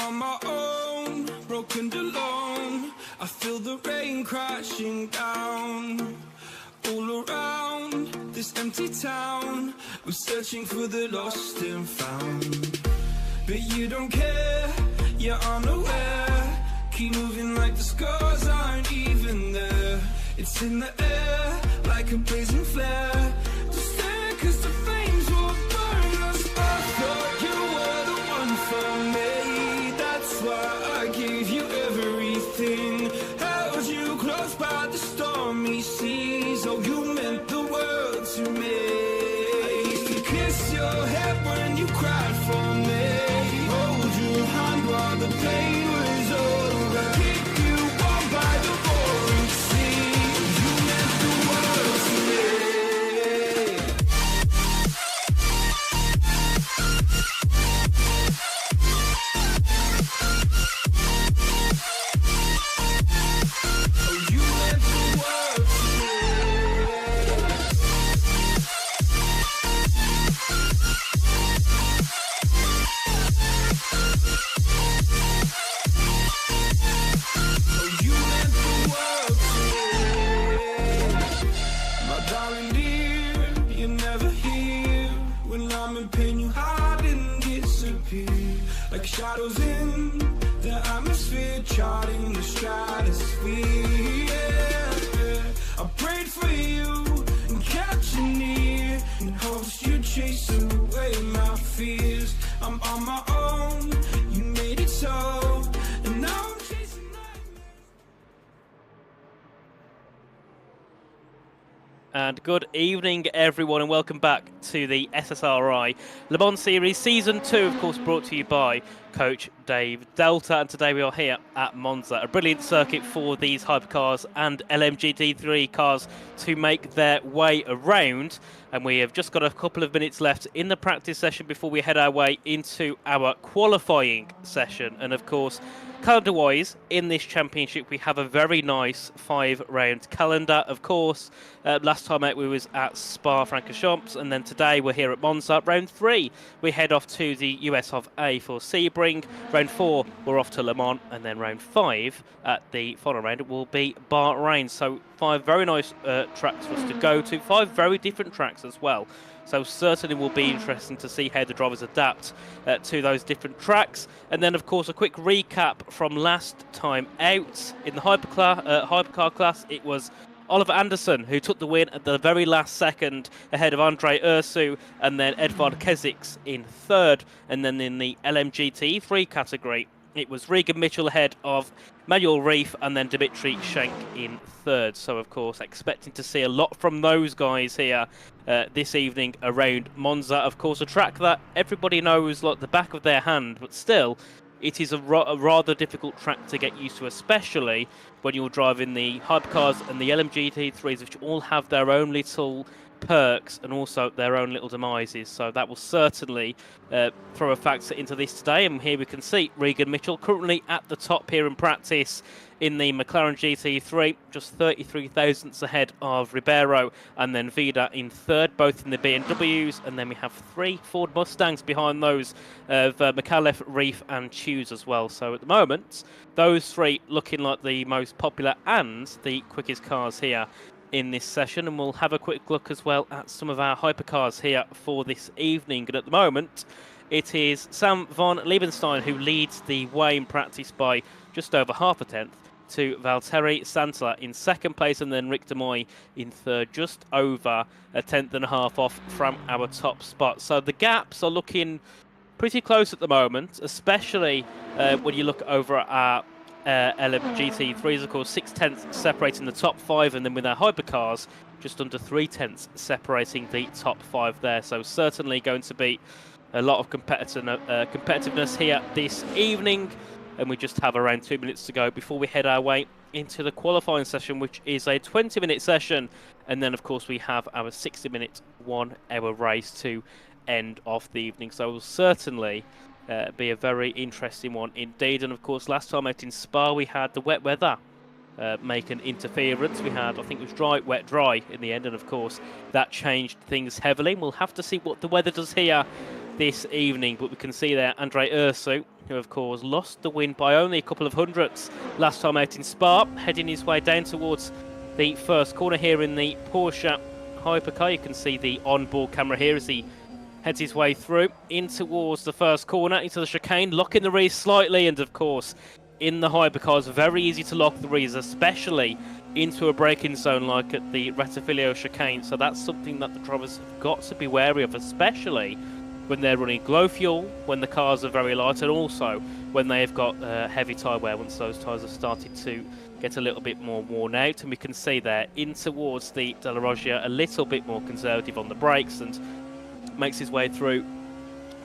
on my own, broken and alone. I feel the rain crashing down. All around this empty town, we're searching for the lost and found. But you don't care, you're unaware. Keep moving like the scars aren't even there. It's in the air, like a blazing flare. Just stare, cause the flames will burn us. I thought you were the one for me. That's why I gave you everything. Held you close by the stormy seas. Oh, you meant the world to me. I used to kiss your head when you cried for me. Hold your hand while the pain was over. Keep you warm by the roaring sea. You meant the world to me. Oh, you meant the world to me. Oh, you meant the world to me. My darling dear, you're never here. When I'm in pain, you hide and disappear. Like shadows in the atmosphere, charting the stratosphere. Yeah. I prayed for you and kept you near, in hopes you'd chase away my fears. I'm on my own, you made it so, and now I'm chasing nightmares. And good evening, everyone, and welcome back to the SSRI Le Mans Series Season 2, of course, brought to you by Coach Dave Delta. And today we are here at Monza, a brilliant circuit for these hypercars and LMGT3 cars to make their way around. And we have just got a couple of minutes left in the practice session before we head our way into our qualifying session. And of course, calendar-wise, in this championship, we have a very nice 5-round calendar. Of course, last time out we was at Spa-Francorchamps, and then today we're here at Monza. Round 3, we head off to the US of A for Sebring. Round 4, we're off to Le Mans, and then round 5 at the final round will be Bahrain. So 5 very nice tracks for us to go to, 5 very different tracks as well. So certainly will be interesting to see how the drivers adapt to those different tracks. And then, of course, a quick recap from last time out. In the hypercar class, it was Oliver Anderson who took the win at the very last second ahead of Andre Ursu, and then Edvard Keziks in third. And then in the LMGT3 category, it was Regan Mitchell ahead of Manuel Reif, and then Dimitri Schenk in third. So, of course, expecting to see a lot from those guys here this evening around Monza. Of course, a track that everybody knows like the back of their hand, but still, it is a rather difficult track to get used to, especially when you're driving the hypercars and the LMGT3s, which all have their own little perks and also their own little demises. So that will certainly throw a factor into this today. And here we can see Regan Mitchell currently at the top here in practice in the McLaren GT3, just 33 thousandths ahead of Ribeiro, and then Vida in third, both in the BMWs. And then we have 3 Ford Mustangs behind those of McAuliffe, Reif and Hughes as well. So at the moment, those 3 looking like the most popular and the quickest cars here in this session. And we'll have a quick look as well at some of our hypercars here for this evening. And at the moment, it is Sam van Liebenstein who leads the way in practice by just over half a tenth, to Valtteri Santala in second place, and then Rick De Moy in third, just over a tenth and a half off from our top spot. So the gaps are looking pretty close at the moment, especially when you look over at our LMGT3s, of course, 6 tenths separating the top 5, and then with our hypercars, just under 3 tenths separating the top 5 there. So certainly going to be a lot of competitiveness here this evening. And we just have around 2 minutes to go before we head our way into the qualifying session, which is a 20-minute session. And then, of course, we have our 60-minute 1-hour race to end off the evening. So it will certainly be a very interesting one indeed. And, of course, last time out in Spa, we had the wet weather make an interference. We had, I think it was dry, wet, dry in the end. And, of course, that changed things heavily. And we'll have to see what the weather does here this evening. But we can see there Andre Ursu who of course lost the win by only a couple of hundredths last time out in Spa, heading his way down towards the first corner here in the Porsche hypercar. You can see the onboard camera here as he heads his way through in towards the first corner, into the chicane, locking the rears slightly, and of course in the hypercars very easy to lock the rears, especially into a braking zone like at the Rettifilio chicane. So that's something that the drivers have got to be wary of, especially when they're running glow fuel, when the cars are very light, and also when they've got heavy tyre wear, once those tyres have started to get a little bit more worn out. And we can see there in towards the Della Roggia a little bit more conservative on the brakes and makes his way through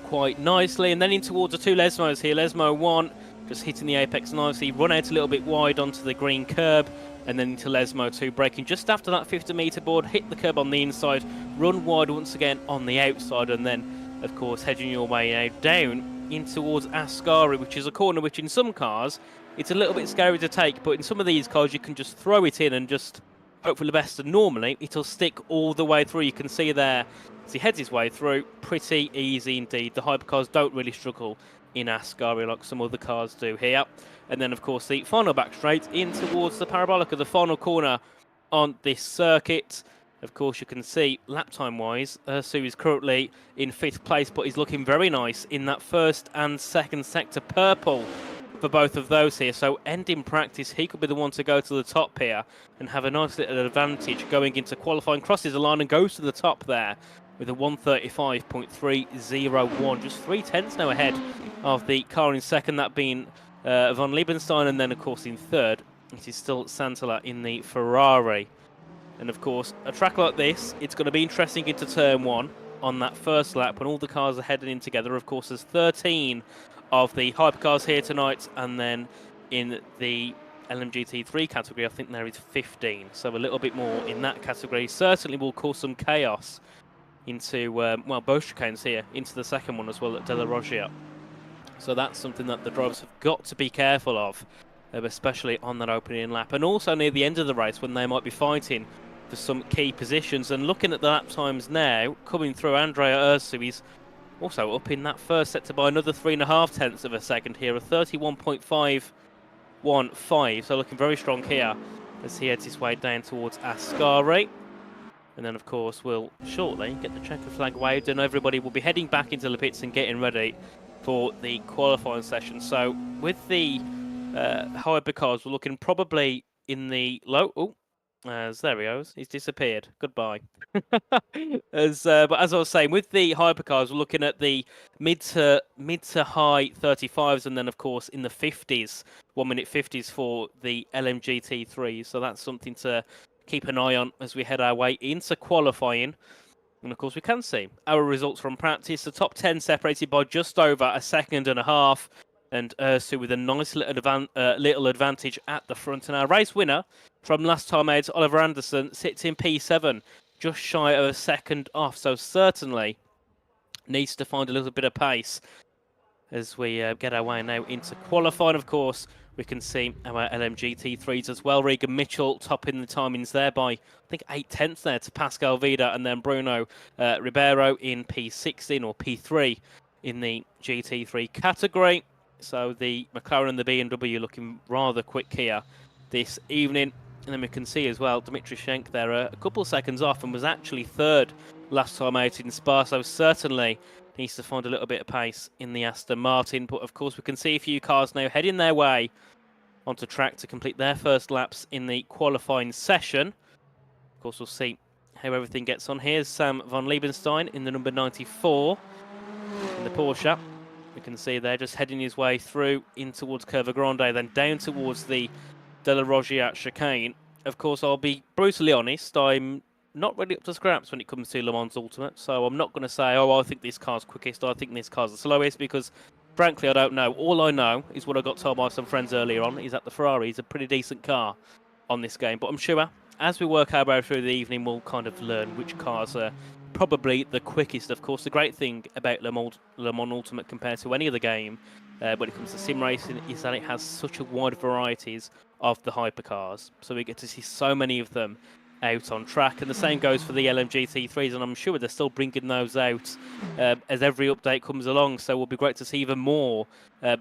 quite nicely. And then in towards the two Lesmos here. Lesmo 1 just hitting the apex nicely, run out a little bit wide onto the green curb, and then into Lesmo 2 braking just after that 50-metre board, hit the curb on the inside, run wide once again on the outside, and then of course heading your way now down in towards Ascari, which is a corner which in some cars it's a little bit scary to take, but in some of these cars you can just throw it in and just hope for the best, and normally it'll stick all the way through. You can see there as he heads his way through, pretty easy indeed. The hypercars don't really struggle in Ascari like some other cars do here. And then of course the final back straight in towards the Parabolica, the final corner on this circuit. Of course you can see lap time wise Sue is currently in 5th place, but he's looking very nice in that first and second sector purple for both of those here. So ending practice he could be the one to go to the top here and have a nice little advantage going into qualifying. Crosses the line and goes to the top there with a 1:35.301, just 3/10 now ahead of the car in second, that being von Liebenstein, and then of course in third it is still Santala in the Ferrari. And of course a track like this, it's going to be interesting into turn 1 on that first lap when all the cars are heading in together. Of course there's 13 of the hypercars here tonight, and then in the LMGT3 category I think there is 15, so a little bit more in that category. Certainly will cause some chaos into, well, both chicanes here, into the second one as well at Della Roggia. So that's something that the drivers have got to be careful of, especially on that opening lap, and also near the end of the race when they might be fighting for some key positions. And looking at the lap times now, coming through, Andrea Ursu, he's also up in that first sector by another 3.5 tenths of a second here, a 31.515, so looking very strong here as he heads his way down towards Ascari. And then of course we'll shortly get the checker flag waved and everybody will be heading back into the pits and getting ready for the qualifying session. So with the hypercars, we're looking probably in the low... Oh, there he goes. He's disappeared. Goodbye. But as I was saying, with the hypercars, we're looking at the mid to high 35s, and then of course in the 50s, 1-minute 50s for the LMGT3. So that's something to keep an eye on as we head our way into qualifying. And of course we can see our results from practice. The top 10 separated by just over a second and a half, and Ursu with a nice little advantage at the front. And our race winner from last time out, Oliver Anderson, sits in P7, just shy of a second off. So certainly needs to find a little bit of pace as we get our way now into qualifying. Of course, we can see our LMGT3s as well. Regan Mitchell topping the timings there by, I think, 8/10 there to Pascal Vida, and then Bruno Ribeiro in P16 or P3 in the GT3 category. So the McLaren and the BMW looking rather quick here this evening. And then we can see as well Dmitry Schenk there a couple of seconds off and was actually third last time out in Spa. So certainly needs to find a little bit of pace in the Aston Martin. But of course we can see a few cars now heading their way onto track to complete their first laps in the qualifying session. Of course we'll see how everything gets on. Here's Sam von Liebenstein in the number 94 in the Porsche. We can see there just heading his way through in towards Curva Grande, then down towards the Della Roggia chicane. Of course, I'll be brutally honest, I'm not really up to scraps when it comes to Le Mans Ultimate, so I'm not going to say, oh, I think this car's quickest, I think this car's the slowest, because frankly, I don't know. All I know is what I got told by some friends earlier on, is that the Ferrari is a pretty decent car on this game. But I'm sure as we work our way through the evening, we'll kind of learn which cars are probably the quickest. Of course, the great thing about Le Mans Ultimate compared to any other game when it comes to sim racing is that it has such a wide varieties of the hypercars. So we get to see so many of them out on track, and the same goes for the LMGT3s, and I'm sure they're still bringing those out as every update comes along, so it will be great to see even more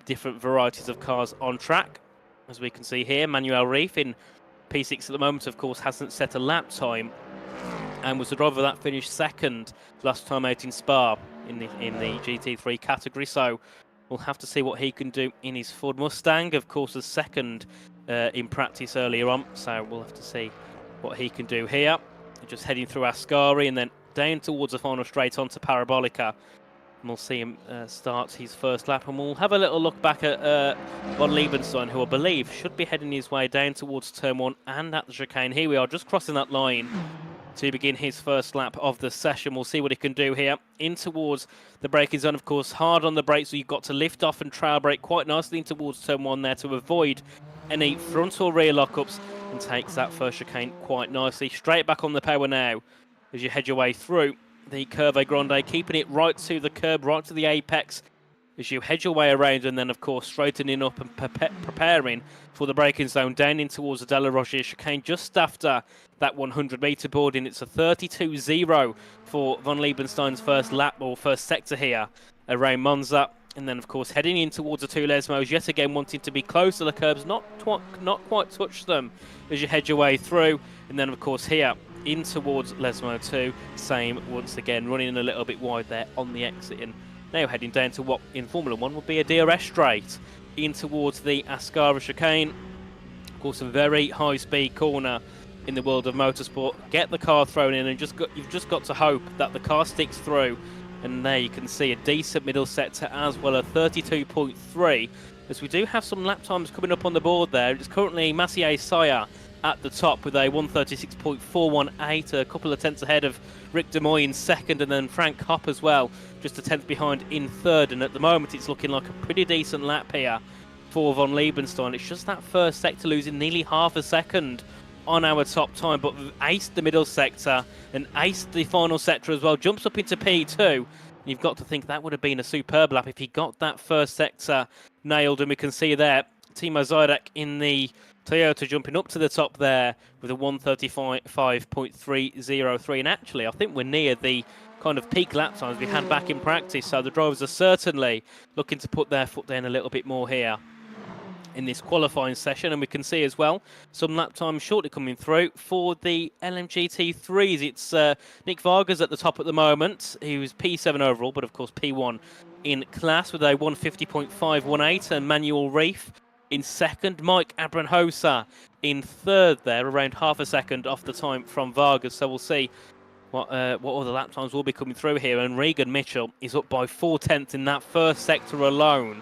different varieties of cars on track. As we can see here, Manuel Reef in P6 at the moment, of course, hasn't set a lap time, and was the driver that finished second last time out in Spa in the GT3 category, so we'll have to see what he can do in his Ford Mustang. Of course, was second in practice earlier on, so we'll have to see what he can do here. Just heading through Ascari and then down towards the final straight onto Parabolica. And we'll see him start his first lap, and we'll have a little look back at Von Liebenstein, who I believe should be heading his way down towards turn 1 and at the chicane. Here we are, just crossing that line to begin his first lap of the session. We'll see what he can do here. In towards the braking zone, of course, hard on the brakes, so you've got to lift off and trail brake quite nicely in towards turn 1 there to avoid any front or rear lockups, and takes that first chicane quite nicely. Straight back on the power now as you head your way through the Curve Grande, keeping it right to the curb, right to the apex as you head your way around, and then of course straightening up and preparing for the braking zone down in towards the De La Roche chicane just after that 100-metre boarding. It's a 32.0 for Von Liebenstein's first lap or first sector here around Monza. And then, of course, heading in towards the two Lesmos, yet again wanting to be close to the curbs, not quite touch them as you head your way through. And then, of course, here in towards Lesmo 2, same once again, running a little bit wide there on the exit. And now heading down to what in Formula 1 would be a DRS straight in towards the Ascari chicane. Of course, a very high-speed corner in the world of motorsport. Get the car thrown in, and you've just got to hope that the car sticks through. And there you can see a decent middle sector as well, a 32.3. As we do have some lap times coming up on the board there. It's currently Massier Saya at the top with a 136.418, a couple of tenths ahead of Rick Demoy in second, and then Frank Hopp as well, just a tenth behind in third. And at the moment, it's looking like a pretty decent lap here for Von Liebenstein. It's just that first sector losing nearly half a second on our top time, but aced the middle sector and aced the final sector as well. Jumps up into P2. You've got to think that would have been a superb lap if he got that first sector nailed. And we can see there Timo Zajdak in the Toyota jumping up to the top there with a 135.303. And actually, I think we're near the kind of peak lap times we had back in practice. So the drivers are certainly looking to put their foot down a little bit more here in this qualifying session. And we can see as well some lap times shortly coming through for the LMGT3s. It's Nick Vargas at the top at the moment, who's P7 overall, but of course P1 in class with a 150.518, and Manuel Reef in second. Mike Abranhosa in third there, around half a second off the time from Vargas. So we'll see what other lap times will be coming through here. And Regan Mitchell is up by 4/10 in that first sector alone.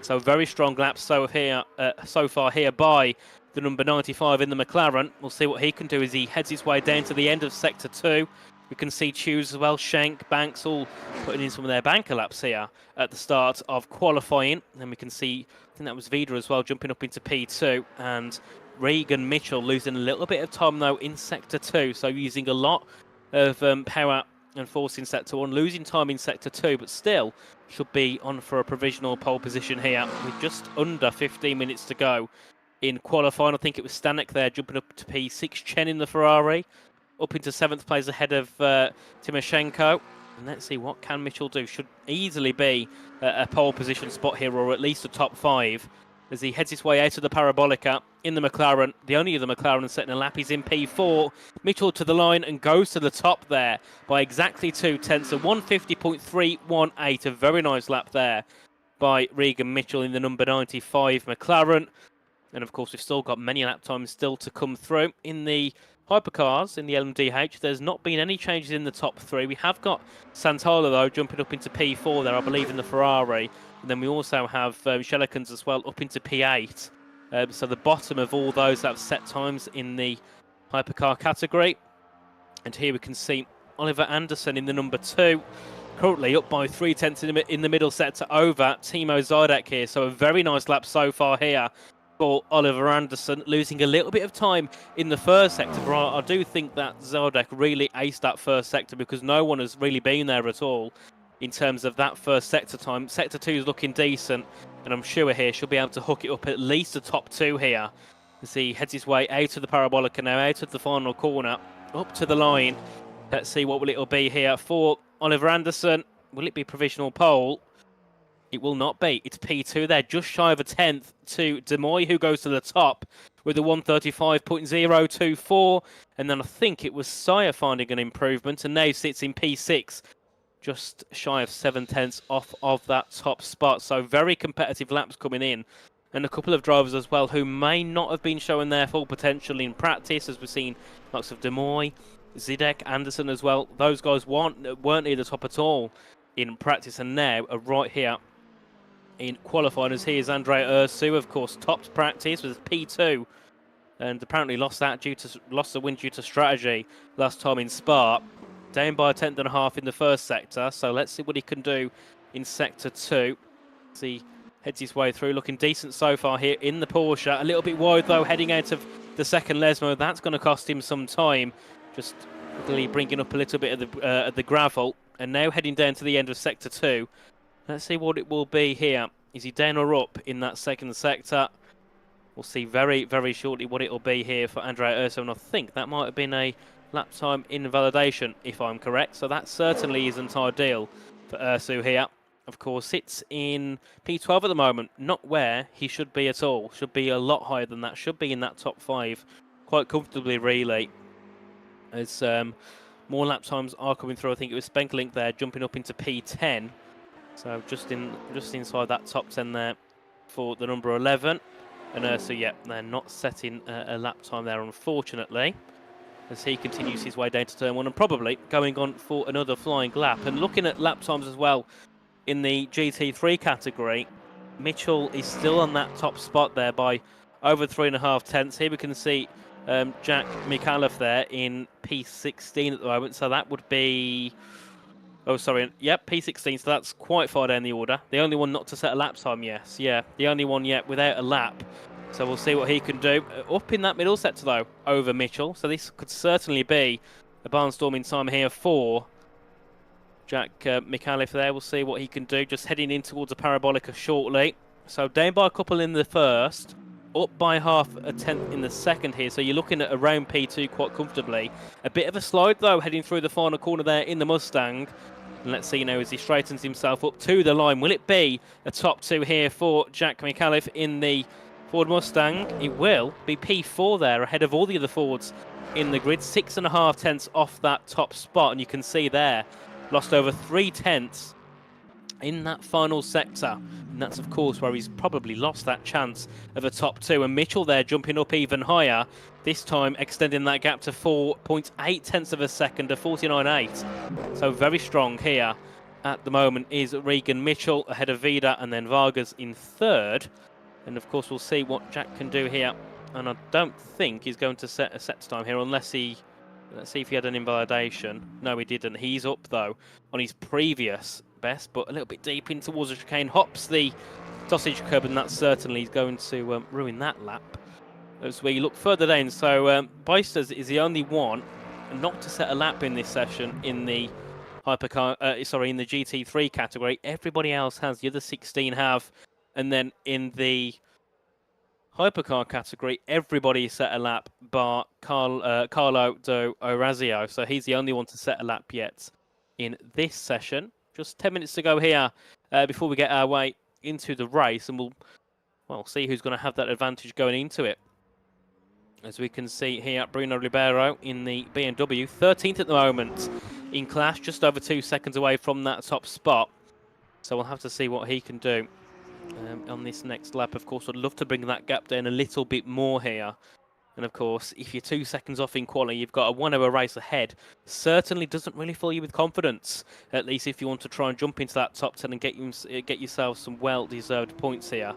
So very strong laps so far here by the number 95 in the McLaren. We'll see what he can do as he heads his way down to the end of sector 2. We can see Chews as well, Schenk, Banks all putting in some of their banker laps here at the start of qualifying. And we can see, I think that was Vida as well, jumping up into P2. And Regan Mitchell losing a little bit of time though in sector 2. So using a lot of power and force in sector 1, losing time in sector 2, but still should be on for a provisional pole position here with just under 15 minutes to go in qualifying. I think it was Stanek there jumping up to P6, Chen in the Ferrari up into 7th place ahead of Timoshenko. And let's see what can Mitchell do. Should easily be a pole position spot here, or at least a top 5 as he heads his way out of the Parabolica in the McLaren. The only other McLaren setting a lap is in P4. Mitchell to the line and goes to the top there by exactly 2/10, a 150.318. A very nice lap there by Regan Mitchell in the number 95 McLaren. And of course, we've still got many lap times still to come through in the hypercars in the LMDH. There's not been any changes in the top 3. We have got Santala though jumping up into P4 there, I believe, in the Ferrari. And then we also have Shellekens as well up into P8. So the bottom of all those that have set times in the hypercar category. And here we can see Oliver Anderson in the number 2, currently up by 3/10 in the middle sector over Timo Zajdak here. So a very nice lap so far here for Oliver Anderson, losing a little bit of time in the first sector. But I do think that Zajdak really aced that first sector because no one has really been there at all in terms of that first sector time. Sector 2 is looking decent, and I'm sure here she'll be able to hook it up at least the top 2 here as he heads his way out of the Parabolica now, out of the final corner up to the line. Let's see what it'll be here for Oliver Anderson. Will it be provisional pole? It will not be. It's P2 there, just shy of a tenth to Demoy, who goes to the top with a 135.024. And then I think it was Sire finding an improvement, and now sits in P6, just shy of 7/10 off of that top spot. So very competitive laps coming in. And a couple of drivers as well who may not have been showing their full potential in practice, as we've seen lots of Demoy, Zidek, Anderson as well. Those guys weren't near the top at all in practice, and now are right here in qualifying. As here's Andrea Ursu, of course, topped practice with P2, and apparently lost the win due to strategy last time in Spa. Down by a tenth and a half in the first sector, so let's see what he can do in sector 2. As he heads his way through, looking decent so far here in the Porsche. A little bit wide though, heading out of the second Lesmo. That's going to cost him some time. Just quickly bringing up a little bit of the gravel, and now heading down to the end of sector 2. Let's see what it will be here. Is he down or up in that second sector? We'll see very, very shortly what it will be here for Andrea Urso, and I think that might have been a lap time invalidation, if I'm correct. So that certainly isn't ideal for Ursu here. Of course, sits in P12 at the moment, not where he should be at all. Should be a lot higher than that. Should be in that top 5 quite comfortably, really. As more lap times are coming through. I think it was Spenkelink there jumping up into P10. So just inside that top 10 there for the number 11. And so yeah, they're not setting a lap time there, unfortunately, as he continues his way down to turn 1 and probably going on for another flying lap. And looking at lap times as well in the GT3 category, Mitchell is still on that top spot there by over 3.5 tenths. Here we can see Jack Micallef there in P16 at the moment, so that would be... Oh, sorry. Yep, P16, so that's quite far down the order. The only one not to set a lap time, yes. Yeah, the only one yet without a lap. So we'll see what he can do. Up in that middle sector, though, over Mitchell. So this could certainly be a barnstorming time here for Jack Micallef there. We'll see what he can do. Just heading in towards a Parabolica shortly. So down by a couple in the first. Up by half a tenth in the second here. So you're looking at around P2 quite comfortably. A bit of a slide, though, heading through the final corner there in the Mustang. And let's see now as he straightens himself up to the line. Will it be a top 2 here for Jack Micallef in the Ford Mustang? It will be P4 there, ahead of all the other Fords in the grid. 6.5 tenths off that top spot. And you can see there, lost over 3 tenths in that final sector. And that's, of course, where he's probably lost that chance of a top 2. And Mitchell there jumping up even higher, this time extending that gap to 4.8 tenths of a second to 49.8. So very strong here at the moment is Regan Mitchell, ahead of Vida and then Vargas in third. And, of course, we'll see what Jack can do here. And I don't think he's going to set a set time here unless he... Let's see if he had an invalidation. No, he didn't. He's up, though, on his previous best, but a little bit deep in towards the chicane. Hops the sausage curb, and that certainly is going to ruin that lap. As we look further down, so Beisters is the only one not to set a lap in this session in the hypercar, in the GT3 category. Everybody else has, the other 16 have, and then in the hypercar category, everybody set a lap bar Carlo do Orazio, so he's the only one to set a lap yet in this session. Just 10 minutes to go here before we get our way into the race, and we'll see who's going to have that advantage going into it. As we can see here, Bruno Ribeiro in the BMW, 13th at the moment in class, just over 2 seconds away from that top spot. So we'll have to see what he can do on this next lap. Of course, I'd love to bring that gap down a little bit more here. And of course, if you're 2 seconds off in quali, you've got a 1 hour race ahead. Certainly doesn't really fill you with confidence, at least if you want to try and jump into that top 10 and get yourself some well-deserved points here.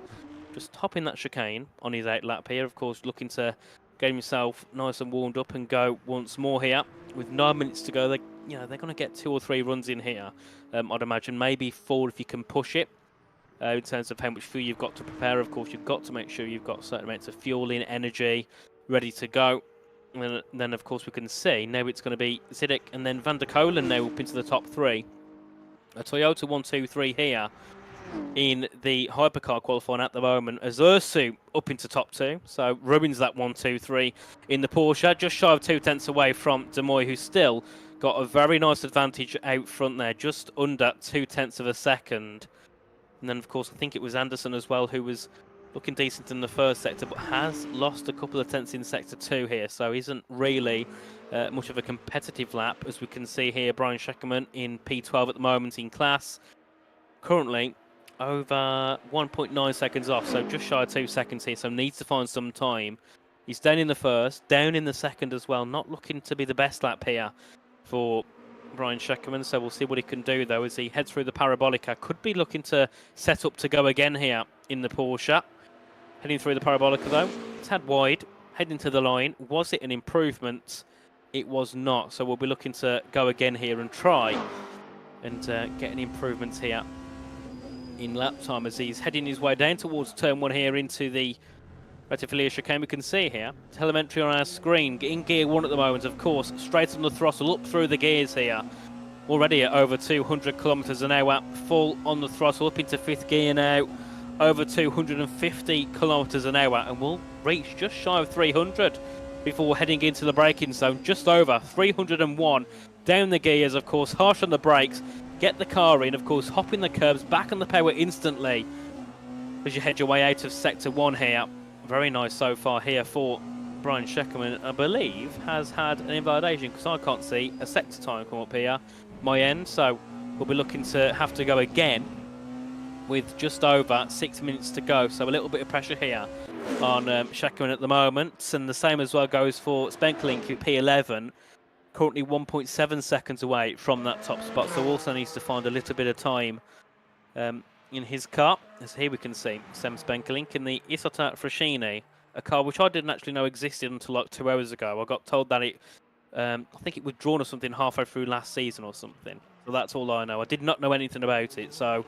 Just hopping that chicane on his 8 lap here. Of course, looking to get himself nice and warmed up and go once more here. With 9 minutes to go, they're going to get 2 or 3 runs in here, I'd imagine. Maybe 4 if you can push it. In terms of how much fuel you've got to prepare, of course, you've got to make sure you've got certain amounts of fuel in, energy, ready to go. And then, of course, we can see now it's going to be Zidek and then Van der Kolen now up into the top 3. A Toyota 1, 2, 3 here in the hypercar qualifying at the moment, as Ursu up into top 2, so ruins that 1-2-3 in the Porsche, just shy of 2/10 away from De Moy, who's still got a very nice advantage out front there, just under 2/10 of a second. And then, of course, I think it was Anderson as well, who was looking decent in the first sector, but has lost a couple of tenths in sector 2 here, so isn't really much of a competitive lap. As we can see here, Brian Scheckerman in P12 at the moment in class, currently over 1.9 seconds off, so just shy of 2 seconds here, so needs to find some time. He's down in the first, down in the second as well, not looking to be the best lap here for Brian Scheckerman, so we'll see what he can do though as he heads through the Parabolica. Could be looking to set up to go again here in the Porsche. Heading through the Parabolica though, it's had wide, heading to the line. Was it an improvement? It was not, so we'll be looking to go again here and try and get an improvement here in lap time as he's heading his way down towards turn 1 here into the Retifilia chicane. We can see here, telemetry on our screen, in gear 1 at the moment, of course, straight on the throttle, up through the gears here. Already at over 200 kilometers an hour, full on the throttle, up into 5th gear now, over 250 kilometers an hour, and we'll reach just shy of 300 before heading into the braking zone, just over 301. Down the gears, of course, harsh on the brakes, get the car in, of course, hopping the curbs, back on the power instantly as you head your way out of sector 1 here. Very nice so far here for Brian Scheckerman, I believe, has had an invalidation because I can't see a sector time come up here, my end, so we'll be looking to have to go again with just over 6 minutes to go, so a little bit of pressure here on Scheckerman at the moment, and the same as well goes for Spenkelink at P11, currently 1.7 seconds away from that top spot, so also needs to find a little bit of time in his car. As here we can see Sem Spenkelink in the Isotta Frascini, a car which I didn't actually know existed until like 2 hours ago. I got told that it, I think it was drawn or something halfway through last season or something. So that's all I know. I did not know anything about it, so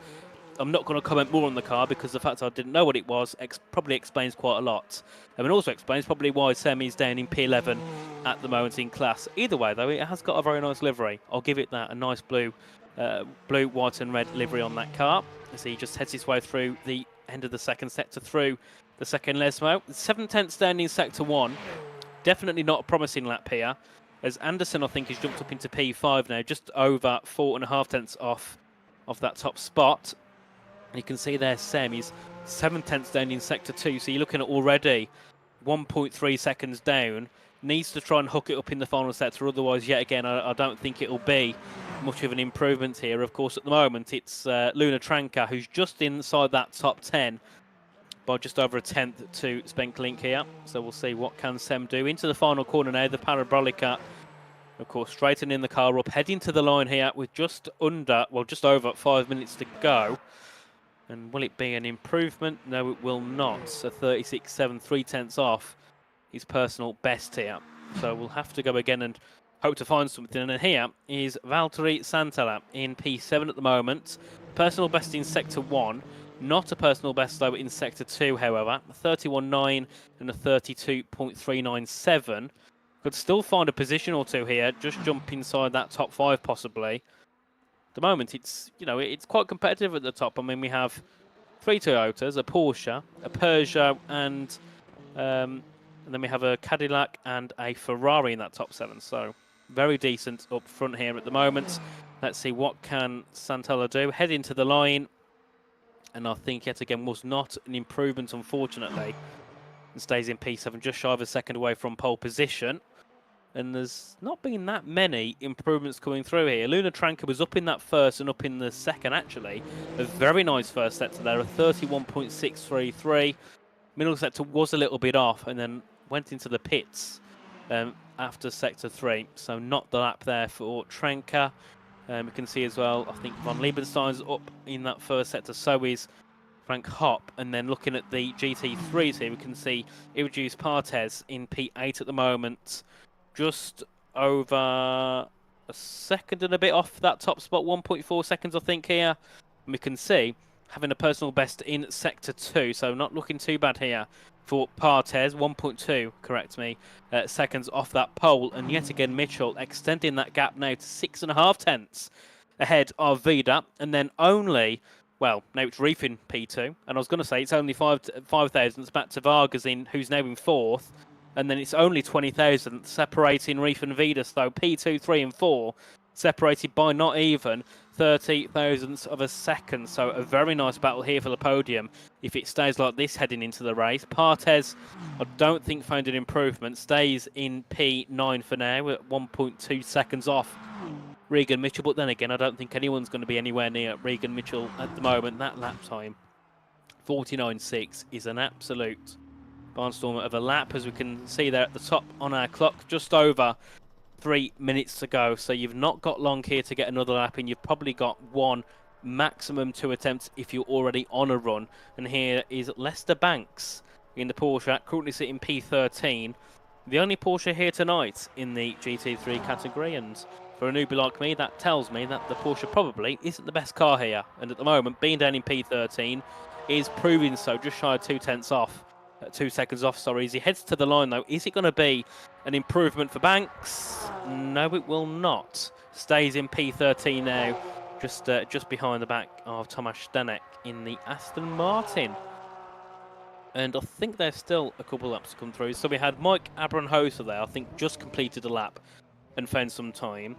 I'm not going to comment more on the car because the fact I didn't know what it was probably explains quite a lot. And it also explains probably why Sem is down in P11 at the moment in class. Either way, though, it has got a very nice livery. I'll give it that, a nice blue, white and red livery on that car as he just heads his way through the end of the second sector, through the second Lesmo. 7/10 down in sector 1. Definitely not a promising lap here, as Anderson, I think, has jumped up into P5 now, just over 4.5 tenths off that top spot. And you can see there Sem is 7/10 down in sector 2, so you're looking at already 1.3 seconds down. Needs to try and hook it up in the final sector, otherwise, yet again, I don't think it'll be much of an improvement here. Of course, at the moment, it's Luna Tranca, who's just inside that top 10 by just over a tenth to Spenkelink here. So we'll see what can Sem do. Into the final corner now, the Parabolica, of course, straightening the car up, heading to the line here with just over 5 minutes to go. And will it be an improvement? No, it will not. So 36.7, 3/10 off his personal best here. So we'll have to go again and hope to find something. And here is Valtteri Santella in P7 at the moment. Personal best in sector 1. Not a personal best though in sector 2, however. A 31.9 and a 32.397. Could still find a position or two here. Just jump inside that top 5 possibly. At the moment, it's it's quite competitive at the top. I mean, we have 3 Toyotas, a Porsche, a Peugeot, and then we have a Cadillac and a Ferrari in that top 7. So very decent up front here at the moment. Let's see what can Santella do. Head into the line, and I think yet again was not an improvement, unfortunately, and stays in P7, just shy of a second away from pole position. And there's not been that many improvements coming through here. Luna Tranca was up in that first and up in the second, actually. A very nice first sector there, a 31.633. Middle sector was a little bit off and then went into the pits after sector 3. So not the lap there for Tranca. We can see as well, I think Von Liebenstein's up in that first sector. So is Frank Hopp. And then looking at the GT3s here, we can see Iridius Partes in P8 at the moment. Just over a second and a bit off that top spot, 1.4 seconds I think here. And we can see having a personal best in sector 2, so not looking too bad here for Partes, 1.2, correct me, seconds off that pole. And yet again Mitchell extending that gap now to 6.5 tenths ahead of Vida, and then only Well, now it's Reef in P2, and I was going to say it's only 5,000 back to Vargas in, who's now in 4th, and then it's only 20,000 separating Reef and Vida. So P2, 3 and 4 separated by not even 30 thousandths of a second. So a very nice battle here for the podium if it stays like this heading into the race. Partez, I don't think found an improvement, stays in P9 for now at 1.2 seconds off Regan Mitchell, but then again, I don't think anyone's going to be anywhere near Regan Mitchell at the moment. That lap time, 49.6, is an absolute barnstormer of a lap, as we can see there at the top on our clock, just over 3 minutes to go. So you've not got long here to get another lap in. You've probably got one, maximum 2 attempts if you're already on a run. And here is Lester Banks in the Porsche, currently sitting P13. The only Porsche here tonight in the GT3 category, and for a newbie like me, that tells me that the Porsche probably isn't the best car here. And at the moment, being down in P13 is proving so, just shy of 2 off. 2 seconds off, sorry. As he heads to the line, though, is it going to be an improvement for Banks? No, it will not. Stays in P13 now, just behind the back of Tomasz Stanek in the Aston Martin. And I think there's still a couple laps to come through. So we had Mike Abramhosa there, I think just completed a lap and found some time.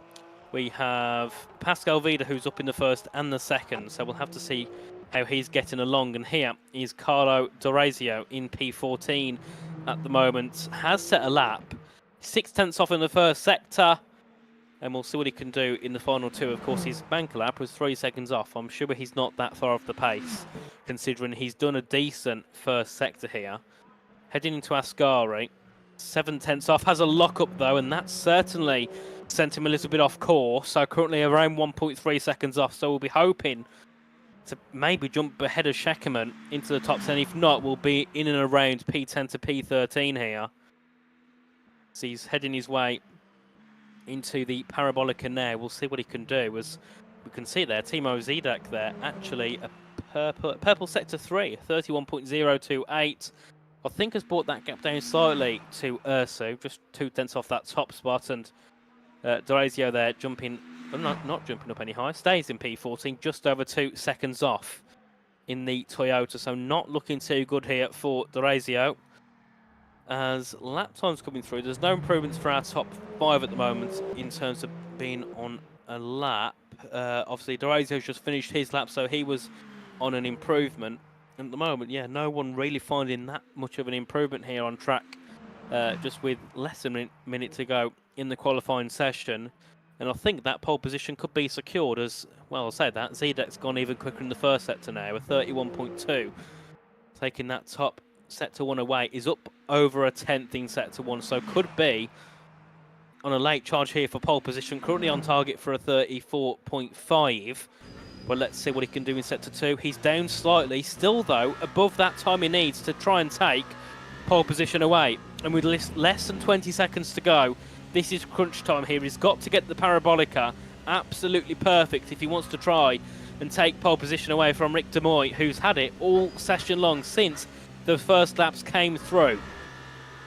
We have Pascal Vida, who's up in the first and the second, so we'll have to see how he's getting along. And here is Carlo D'Orazio in P14 at the moment. Has set a lap, 0.6 off in the first sector, and we'll see what he can do in the final 2. Of course, his banker lap was 3 seconds off. I'm sure he's not that far off the pace, considering he's done a decent first sector here. Heading into Ascari, 0.7 off, has a lock-up though, and that certainly sent him a little bit off course. So currently around 1.3 seconds off, so we'll be hoping to maybe jump ahead of Scheckerman into the top 10. If not, we'll be in and around P10 to P13 here. So he's heading his way into the Parabolica now. We'll see what he can do. As we can see there, Timo Zedek there, actually a purple sector 3, 31.028. I think has brought that gap down slightly to Ursu, just 0.2 off that top spot, and D'Orazio there jumping, not jumping up any higher, stays in P14, just over 2 seconds off in the Toyota, so not looking too good here for D'Orazio. As lap times coming through, there's no improvements for our top 5 at the moment in terms of being on a lap. Obviously, D'Orazio's just finished his lap, so he was on an improvement. At the moment, yeah, no one really finding that much of an improvement here on track, just with less than a minute to go in the qualifying session. And I think that pole position could be secured as, well, I'll say that, Zedek's gone even quicker in the first sector now, a 31.2. Taking that top sector 1 away, is up over a 10th in sector 1, so could be on a late charge here for pole position, currently on target for a 34.5. But let's see what he can do in sector 2. He's down slightly, still though above that time he needs to try and take pole position away. And with less than 20 seconds to go, this is crunch time here. He's got to get the Parabolica absolutely perfect if he wants to try and take pole position away from Rick De Moy, who's had it all session long since the first laps came through.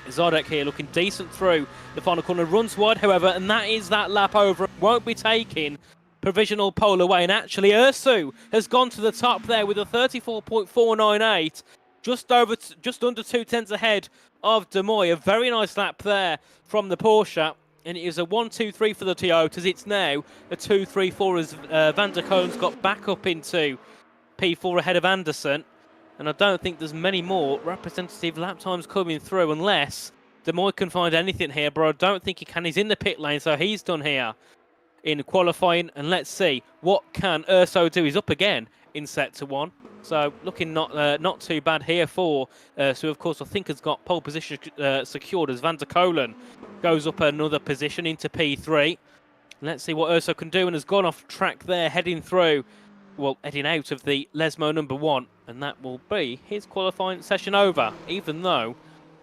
Zardek here looking decent through the final corner, runs wide however, and that is that lap over. Won't be taking provisional pole away, and actually Ursu has gone to the top there with a 34.498, just under 2/10 ahead of De Moy. A very nice lap there from the Porsche, and it is a 1-2-3 for the Toyotas. It's now a 2-3-4 as Van der Kolen's got back up into P4 ahead of Anderson, and I don't think there's many more representative lap times coming through unless De Moy can find anything here, but I don't think he can. He's in the pit lane, so he's done here in qualifying, and let's see what can Ursu do. He's up again in sector 1, so looking not too bad here for Ursu. Of course, I think has got pole position secured as Van der Kolen goes up another position into P3. Let's see what Ursu can do, and has gone off track there, heading out of the Lesmo number 1, and that will be his qualifying session over, even though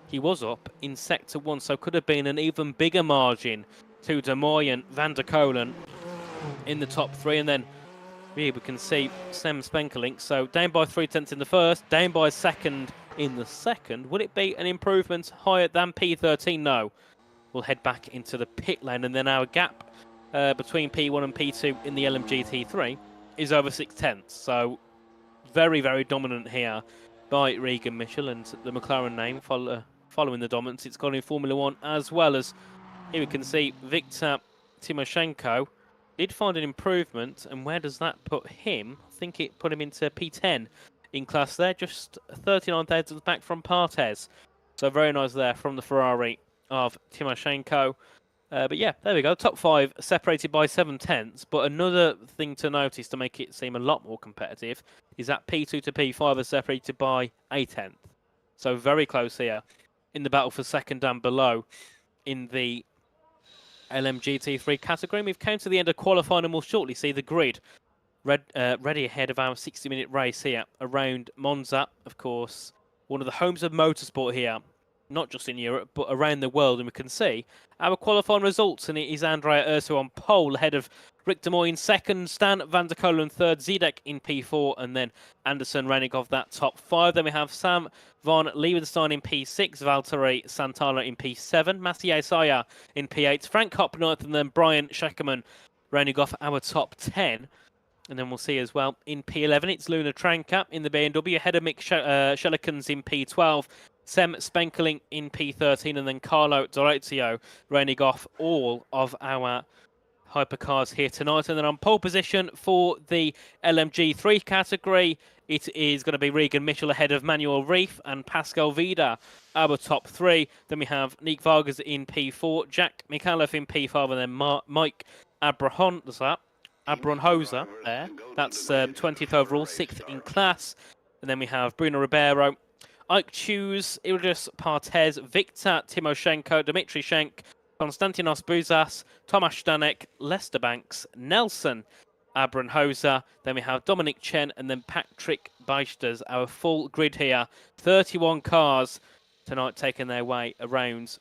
he was up in sector 1, so could have been an even bigger margin to De Moy and Van der Kolen in the top 3. And then here we can see Sem Spenkelink, so down by 0.3 in the first, down by a second in the second. Would it be an improvement higher than P13? No. We'll head back into the pit lane, and then our gap between P1 and P2 in the LMGT3 is over 0.6. So very, very dominant here by Regan Mitchell, and the McLaren name following the dominance it's got in Formula 1, as well as here we can see Viktor Timoshenko did find an improvement, and where does that put him? I think it put him into P10 in class there, just 39 thousandths back from Partes. So very nice there from the Ferrari of Timoshenko. But yeah, there we go. Top 5 separated by 7 tenths. But another thing to notice to make it seem a lot more competitive is that P2 to P5 are separated by 8 tenths. So very close here in the battle for second and below in the LMGT3 category. We've come to the end of qualifying and we'll shortly see the grid ready ahead of our 60-minute race here around Monza. Of course, one of the homes of motorsport here, not just in Europe, but around the world. And we can see our qualifying results, and it is Andrea Urso on pole ahead of Rick de Moy in second, Stan van der Kolen third, Zedek in P4, and then Anderson running off that top 5. Then we have Sam van Leeuwenstein in P6, Valtteri Santana in P7, Mathieu Saya in P8, Frank Hopp 9th, and then Brian Schackerman rounding off our top 10. And then we'll see as well in P11, it's Luna Tranka in the BMW ahead of Mick Schelikens in P12, Sem Spenkeling in P13, and then Carlo Dorazio rounding off all of our hypercars here tonight. And then on pole position for the LMG3 category, it is going to be Regan Mitchell ahead of Manuel Reif and Pascal Vida, our top 3. Then we have Nick Vargas in P4, Jack Micallef in P5, and then Mike Abronhosa there. That's 20th overall, 6th in class. And then we have Bruno Ribeiro, Ike Chews, Ildris Partes, Viktor Timoshenko, Dmitry Schenk, Konstantinos Bouzas, Tomasz Stanek, Lester Banks, Nelson Abronhosa. Then we have Dominic Chen and then Patrick Beistas. Our full grid here. 31 cars tonight taking their way around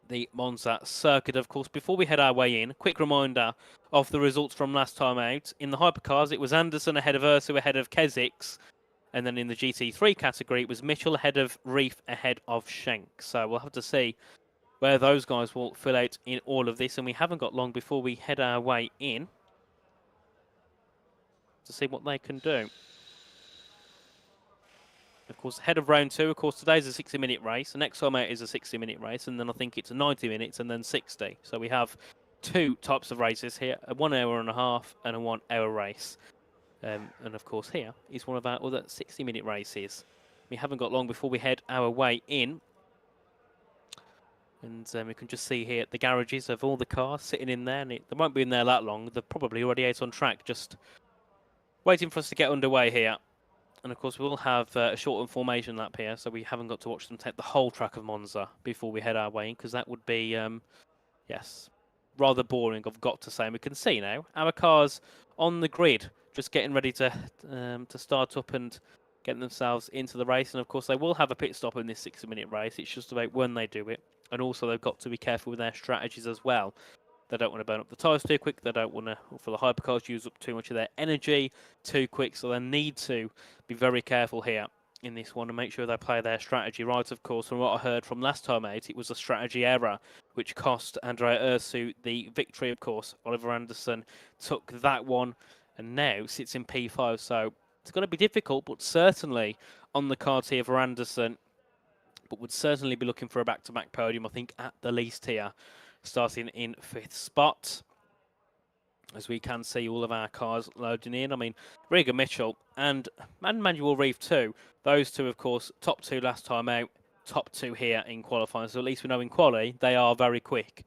the Monza circuit. Of course, before we head our way in, quick reminder of the results from last time out. In the hypercars, it was Anderson ahead of Ursu, ahead of Kesix. And then in the GT3 category, it was Mitchell ahead of Reif, ahead of Schenk. So we'll have to see where those guys will fill out in all of this. And we haven't got long before we head our way in to see what they can do. Of course, ahead of round 2, of course, today's a 60-minute race. The next time out is a 60-minute race, and then I think it's a 90 minutes and then 60. So we have 2 types of races here, a 1 hour and a half and a 1 hour race. And of course, here is one of our other 60-minute races. We haven't got long before we head our way in. And we can just see here the garages of all the cars sitting in there. And they won't be in there that long. They're probably already out on track, just waiting for us to get underway here. And of course, we will have a short information lap here, so we haven't got to watch them take the whole track of Monza before we head our way in, because that would be, yes, rather boring, I've got to say. And we can see now our cars on the grid, just getting ready to start up and getting themselves into the race. And of course, they will have a pit stop in this 60-minute race. It's just about when they do it. And also, they've got to be careful with their strategies as well. They don't want to burn up the tyres too quick. They don't want to, for the hypercars, use up too much of their energy too quick. So they need to be very careful here in this one and make sure they play their strategy right. Of course, from what I heard from last time out, it was a strategy error which cost Andrea Ursu the victory. Of course, Oliver Anderson took that one and now sits in P5. So it's going to be difficult, but certainly on the cards here for Anderson. But would certainly be looking for a back-to-back podium, I think, at the least here, starting in 5th spot. As we can see all of our cars loading in. I mean, Regan Mitchell and Manuel Reif too. Those two, of course, top 2 last time out, top 2 here in qualifying. So at least we know in quali, they are very quick.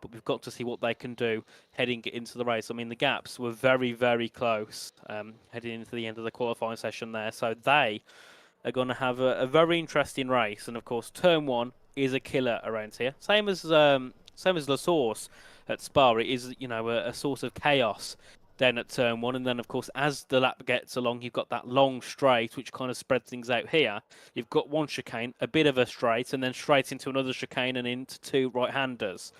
But we've got to see what they can do heading into the race. I mean, the gaps were very, very close heading into the end of the qualifying session there. So they are going to have a very interesting race. And, of course, Turn 1 is a killer around here. Same as La Source at Spa. It is, you know, a source of chaos down at Turn 1. And then, of course, as the lap gets along, you've got that long straight, which kind of spreads things out here. You've got one chicane, a bit of a straight, and then straight into another chicane and into 2 right-handers.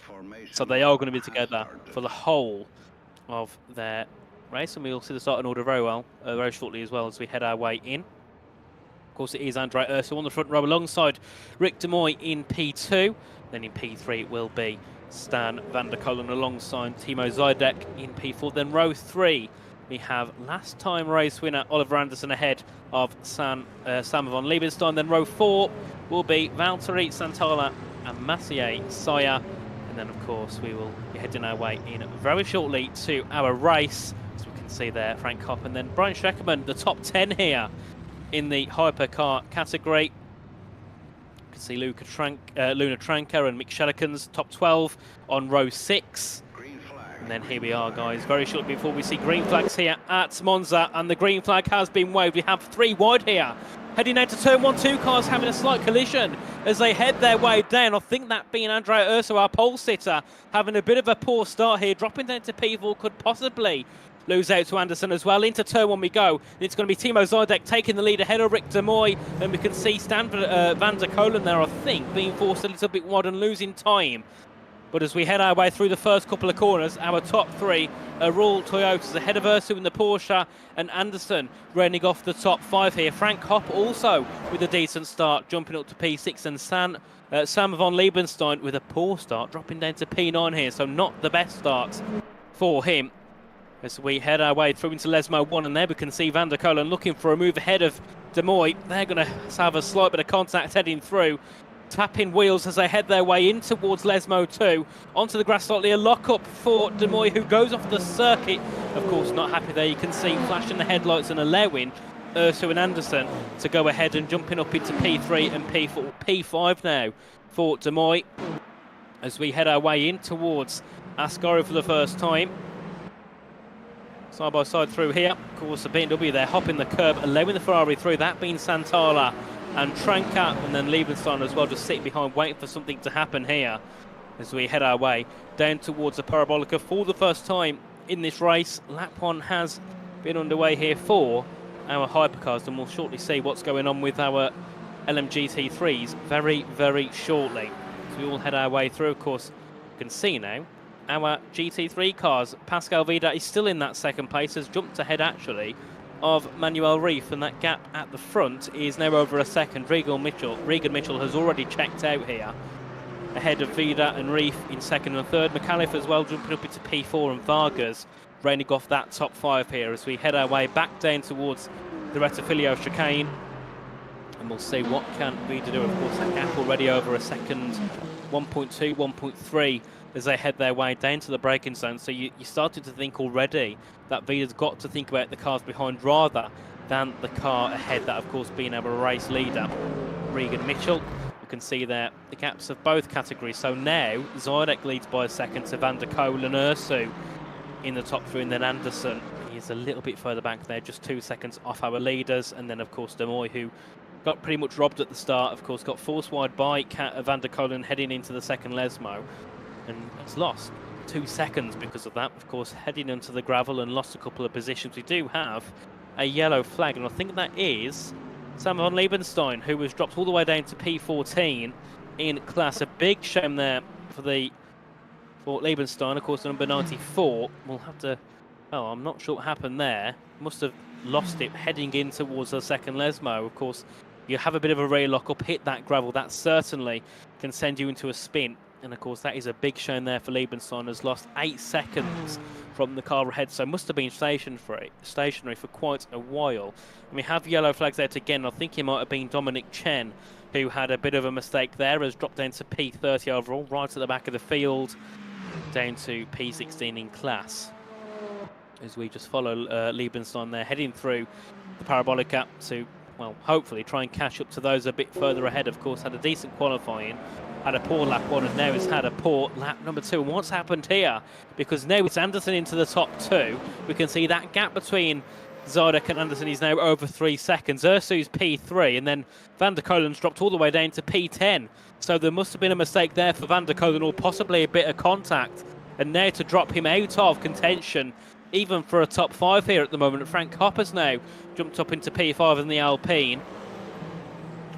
So they are going to be together for the whole of their race. And we'll see the starting order very well, very shortly as well as we head our way in. Of course, it is Andrea Ursu on the front row alongside Rick de Moy in P2. Then in P3 it will be Stan van der Kolen alongside Timo Zidek in P4. Then row 3 we have last time race winner Oliver Anderson ahead of Sam van Liebenstein. Then row 4 will be Valtteri Santala and Mathieu Soya. And then, of course, we will be heading our way in very shortly to our race. As we can see there, Frank Kopp and then Brian Schreckerman, the top 10 here in the hypercar category. You can see Luna Tranker and Mick Shellekens, top 12 on row 6. And then here we are, guys, very shortly before we see green flags here at Monza. And the green flag has been waved. We have 3 wide here. Heading out to turn 1, 2 cars having a slight collision as they head their way down. I think that being Andrea Urso, our pole sitter, having a bit of a poor start here. Dropping down to P4 could possibly lose out to Anderson as well. Into turn 1 we go. It's going to be Timo Zidek taking the lead ahead of Rick de Moy. And we can see Stan van der Kolen there, I think, being forced a little bit wide and losing time. But as we head our way through the first couple of corners, our top 3 are all Toyotas ahead of Ursu in the Porsche and Anderson running off the top 5 here. Frank Kopp also with a decent start, jumping up to P6, and Sam van Liebenstein with a poor start, dropping down to P9 here, so not the best start for him. As we head our way through into Lesmo 1, and there we can see Van der Kolen looking for a move ahead of de Moy. They're going to have a slight bit of contact heading through. Tapping wheels as they head their way in towards Lesmo 2. Onto the grass slightly, a lock-up for de Moy, who goes off the circuit. Of course, not happy there. You can see flashing the headlights and allowing Ursu and Anderson to go ahead and jumping up into P3 and P4, P5 now for de Moy. As we head our way in towards Ascari for the first time. Side by side through here. Of course, the BMW there hopping the curb, allowing the Ferrari through. That being Santala and Tranka, and then Liebenstein as well, just sitting behind waiting for something to happen here as we head our way down towards the Parabolica for the first time in this race. Lap 1 has been underway here for our hypercars, and we'll shortly see what's going on with our LMGT3s very, very shortly. So we all head our way through. Of course, you can see now our GT3 cars. Pascal Vida is still in that second place, has jumped ahead actually of Manuel Reif, and that gap at the front is now over a second. Regan Mitchell has already checked out here, ahead of Vida and Reif in second and third. McAuliffe as well jumping up into P4, and Vargas reining off that top 5 here as we head our way back down towards the Rettifilio chicane. And we'll see what can Vida do. Of course, that gap already over a second, 1.2, 1.3 as they head their way down to the braking zone. So you started to think already that Vida's got to think about the cars behind rather than the car ahead, that of course being our race leader, Regan Mitchell. You can see there the gaps of both categories. So now Zidek leads by a second to Van der Kolen and Ursu in the top 3, and then Anderson. He's a little bit further back there, just 2 seconds off our leaders. And then of course de Moy, who got pretty much robbed at the start, of course got forced wide by Van der Kolen heading into the second Lesmo, and has lost 2 seconds because of that. Of course, heading into the gravel and lost a couple of positions. We do have a yellow flag, and I think that is Sam van Liebenstein, who was dropped all the way down to P14 in class. A big shame there for Liebenstein. Of course, number 94 will have to... Oh, I'm not sure what happened there. Must have lost it heading in towards the second Lesmo. Of course, you have a bit of a rear lock-up, hit that gravel. That certainly can send you into a spin. And of course, that is a big shame there for Liebenstein, has lost 8 seconds from the car ahead, so must have been stationary for quite a while. And we have yellow flags out again. I think it might have been Dominic Chen who had a bit of a mistake there, has dropped down to P30 overall, right at the back of the field, down to P16 in class. As we just follow Liebenstein there, heading through the Parabolica to, well, hopefully try and catch up to those a bit further ahead. Of course, had a decent qualifying, had a poor lap 1, and now it's had a poor lap number 2. And what's happened here? Because now it's Anderson into the top 2. We can see that gap between Zidek and Anderson is now over 3 seconds. Ursu's P3, and then Van der Kolen's dropped all the way down to P10. So there must have been a mistake there for Van der Kolen, or possibly a bit of contact. And now to drop him out of contention, even for a top 5 here at the moment. Frank Kopp has now jumped up into P5 in the Alpine.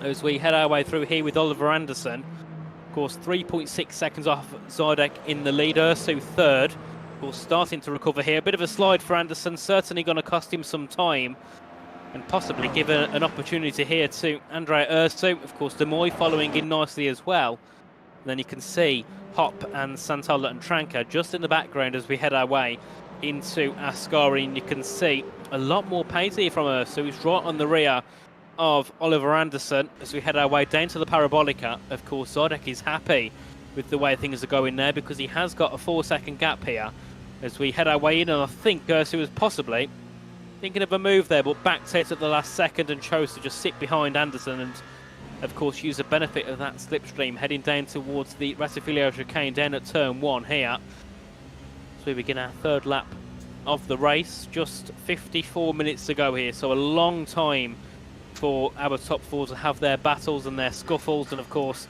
As we head our way through here with Oliver Anderson. Of course, 3.6 seconds off Zidek in the lead. Ursu third. Of course, starting to recover here. A bit of a slide for Anderson, certainly going to cost him some time, and possibly give an opportunity here to Andrea Ursu. Of course, de Moy following in nicely as well. And then you can see Hop and Santala and Tranka just in the background as we head our way into Ascari, and you can see a lot more pace here from her. So he's right on the rear of Oliver Anderson as we head our way down to the Parabolica. Of course, Zodek is happy with the way things are going there because he has got a 4-second gap here as we head our way in, and I think Ursu was possibly thinking of a move there, but backed it at the last second and chose to just sit behind Anderson and, of course, use the benefit of that slipstream heading down towards the Ratifilio chicane down at turn 1 here. So we begin our third lap of the race. Just 54 minutes to go here, so a long time for our top four to have their battles and their scuffles, and of course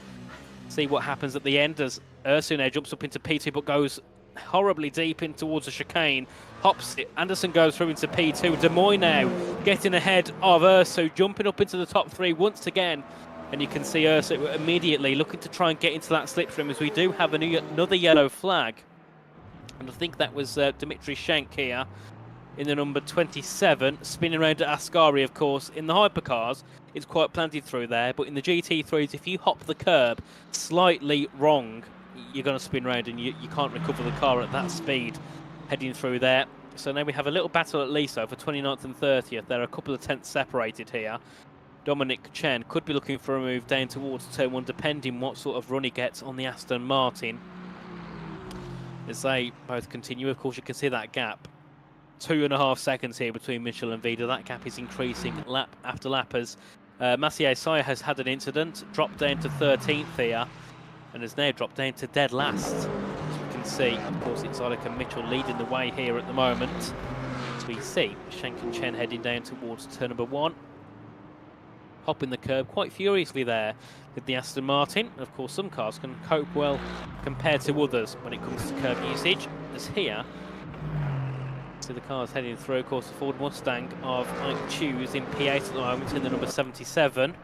see what happens at the end as Ursu now jumps up into P2 but goes horribly deep in towards the chicane, hops it. Anderson goes through into P2. De Moy now getting ahead of Ursu, jumping up into the top 3 once again, and you can see Ursu immediately looking to try and get into that slipstream as we do have another yellow flag, and I think that was Dimitri Schenk here in the number 27, spinning around at Ascari. Of course, in the hypercars, it's quite planted through there, but in the GT3s, if you hop the curb slightly wrong, you're going to spin around and you can't recover the car at that speed heading through there. So now we have a little battle at least though for 29th and 30th. There are a couple of tenths separated here. Dominic Chen could be looking for a move down towards turn 1, depending what sort of run he gets on the Aston Martin. As they both continue, of course, you can see that gap. 2.5 seconds here between Mitchell and Vida. That gap is increasing lap after lap as Massier Saya has had an incident, dropped down to 13th here, and has now dropped down to dead last. As we can see, of course, it's Alec and Mitchell leading the way here at the moment. As we see Schenk and Chen heading down towards turn number 1. Hopping the curb quite furiously there with the Aston Martin. Of course, some cars can cope well compared to others when it comes to curb usage. As here, see the cars heading through. Of course, the Ford Mustang of Ike Choose in P8 at the moment in the number 77.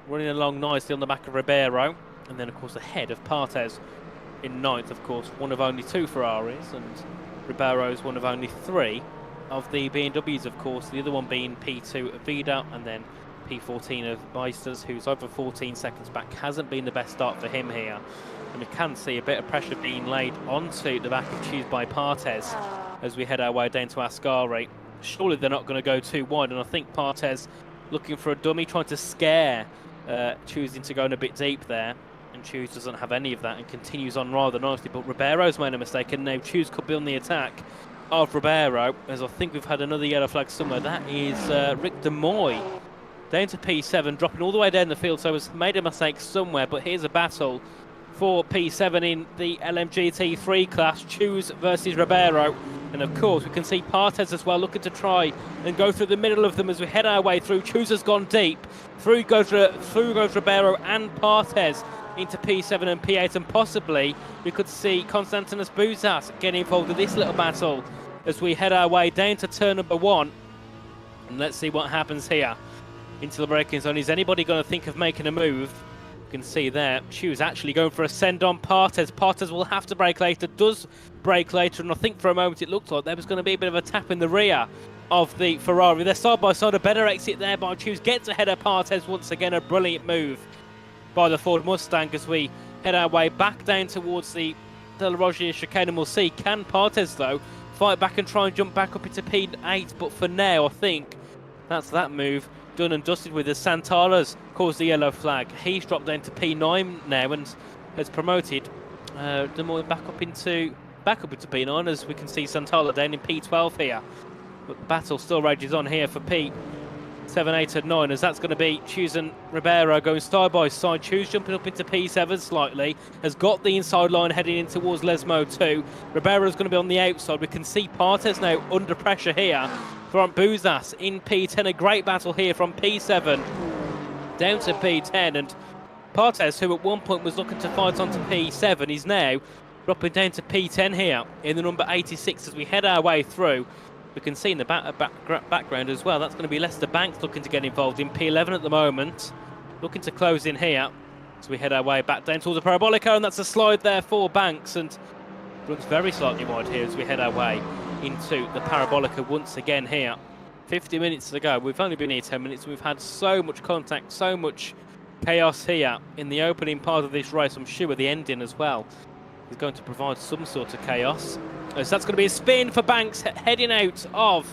Running along nicely on the back of Ribeiro. And then, of course, ahead of Partes in 9th, of course, one of only 2 Ferraris. And Ribeiro is one of only 3 of the BMWs, of course. The other one being P2 of Vida and then P14 of Meisters, who's over 14 seconds back. Hasn't been the best start for him here. And we can see a bit of pressure being laid onto the back of Choose by Partes as we head our way down to Ascari. Surely they're not going to go too wide, and I think Partes looking for a dummy, trying to scare, choosing to go in a bit deep there, and Choose doesn't have any of that and continues on rather nicely, but Ribeiro's made a mistake, and now Choose could be on the attack of Ribeiro, as I think we've had another yellow flag somewhere. That is Rick De Moy down to P7, dropping all the way down the field, so has made a mistake somewhere, but here's a battle for P7 in the LMGT3 class, Choose versus Ribeiro. And of course, we can see Partes as well looking to try and go through the middle of them as we head our way through. Choose has gone deep. Through goes Ribeiro and Partes into P7 and P8, and possibly we could see Konstantinos Bouzas getting involved in this little battle as we head our way down to turn number 1. And let's see what happens here into the braking zone. Is anybody going to think of making a move? You can see there, Choose actually going for a send on Partes. Partes will have to brake later, does brake later, and I think for a moment it looked like there was going to be a bit of a tap in the rear of the Ferrari. They're side by side, a better exit there by Choose, gets ahead of Partes once again. A brilliant move by the Ford Mustang as we head our way back down towards the De La Rogier chicane, and we'll see, can Partes though fight back and try and jump back up into P8, but for now I think that's that move done and dusted with, as Santala's caused the yellow flag. He's dropped down to P9 now and has promoted De Moy back up into P9, as we can see Santala down in P12 here. But the battle still rages on here for P7, 8 and 9, as that's going to be Choose and Ribeiro going side by side. Choose jumping up into P7 slightly, has got the inside line heading in towards Lesmo 2. Ribeiro's going to be on the outside. We can see Partes now under pressure here from Bouzas in P10. A great battle here from P7 down to P10, and Partes, who at one point was looking to fight onto P7, is now dropping down to P10 here in the number 86 as we head our way through. We can see in the background as well, that's going to be Lester Banks looking to get involved in P11 at the moment, looking to close in here. So we head our way back down towards the Parabolica, and that's a slide there for Banks, and runs very slightly wide here as we head our way into the Parabolica once again here. 50 minutes to go. We've only been here 10 minutes. We've had so much contact, so much chaos here in the opening part of this race. I'm sure the ending as well is going to provide some sort of chaos. As that's going to be a spin for Banks heading out of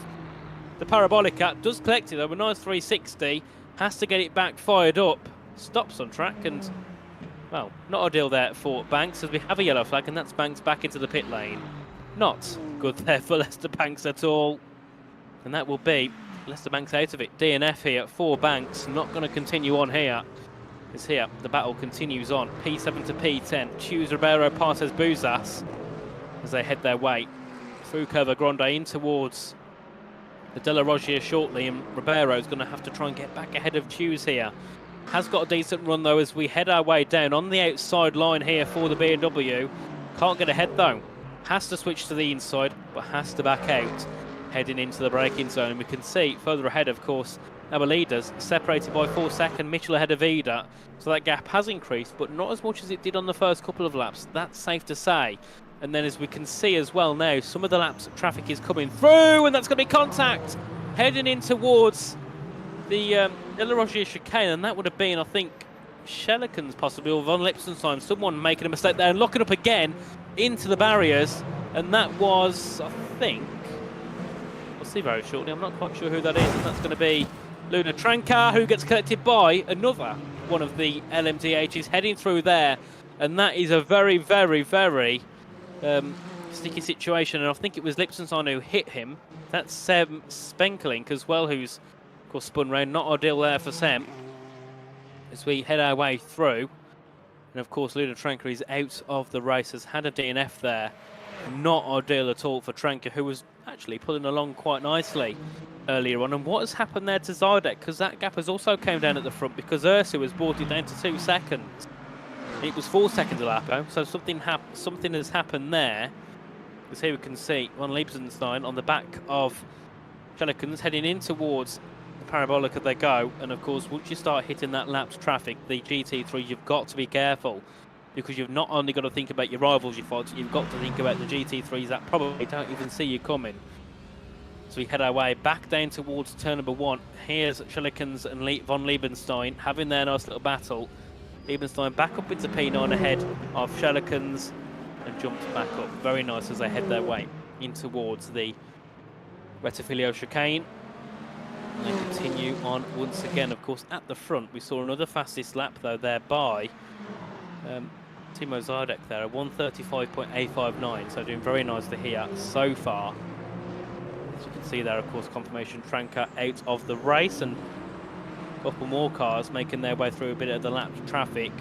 the Parabolica. Does collect it though, a nice 360. Has to get it back fired up. Stops on track and, well, not ideal there for Banks as we have a yellow flag, and that's Banks back into the pit lane. Not good there for Lester Banks at all. And that will be Lester Banks out of it. DNF here for Banks. Not going to continue on here. It's here. The battle continues on. P7 to P10. Choose Ribeiro passes Buzas as they head their way through Curva Grande in towards the De La Rogier shortly, and Ribeiro is going to have to try and get back ahead of Choose here. Has got a decent run though as we head our way down on the outside line here for the BMW. Can't get ahead though. Has to switch to the inside, but has to back out, heading into the braking zone. And we can see further ahead, of course, our leaders separated by 4 seconds. Mitchell ahead of Ida, so that gap has increased, but not as much as it did on the first couple of laps. That's safe to say. And then as we can see as well now, some of the laps traffic is coming through, and that's going to be contact heading in towards the De La Rogier chicane, and that would have been, I think, Schellikens possibly, or Von Lipsenstein, someone making a mistake there and locking up again into the barriers, and that was, I think, we'll see very shortly, I'm not quite sure who that is, and that's going to be Luna Tranca, who gets collected by another one of the LMDHs heading through there, and that is a very, very, very sticky situation, and I think it was Lipsenstein who hit him. That's Sem Spenkelink as well, who's of course spun round. Not ideal there for Sem as we head our way through. And of course Luna Tranca is out of the race, has had a DNF there. Not ideal at all for Tranca, who was actually pulling along quite nicely earlier on. And what has happened there to Zardek, because that gap has also came down at the front, because Ursa has brought it down to 2 seconds. It was 4 seconds a lap, so something has happened there. Because here we can see Von Liebsenstein on the back of Schellikens heading in towards the Parabolica they go. And of course, once you start hitting that lap's traffic, the GT3, you've got to be careful. Because you've not only got to think about your rivals you fight, you've got to think about the GT3s that probably don't even see you coming. So we head our way back down towards turn number 1. Here's Schellikens and Von Liebenstein having their nice little battle. Liebenstein back up into P9 ahead of Schellikens and jumps back up. Very nice as they head their way in towards the Rettifilio chicane. And they continue on once again. Of course, at the front, we saw another fastest lap though there by Timo Zardek there, a 1:35.859. So doing very nicely here so far. As you can see there, of course, confirmation Tranca out of the race, and a couple more cars making their way through a bit of the lap traffic.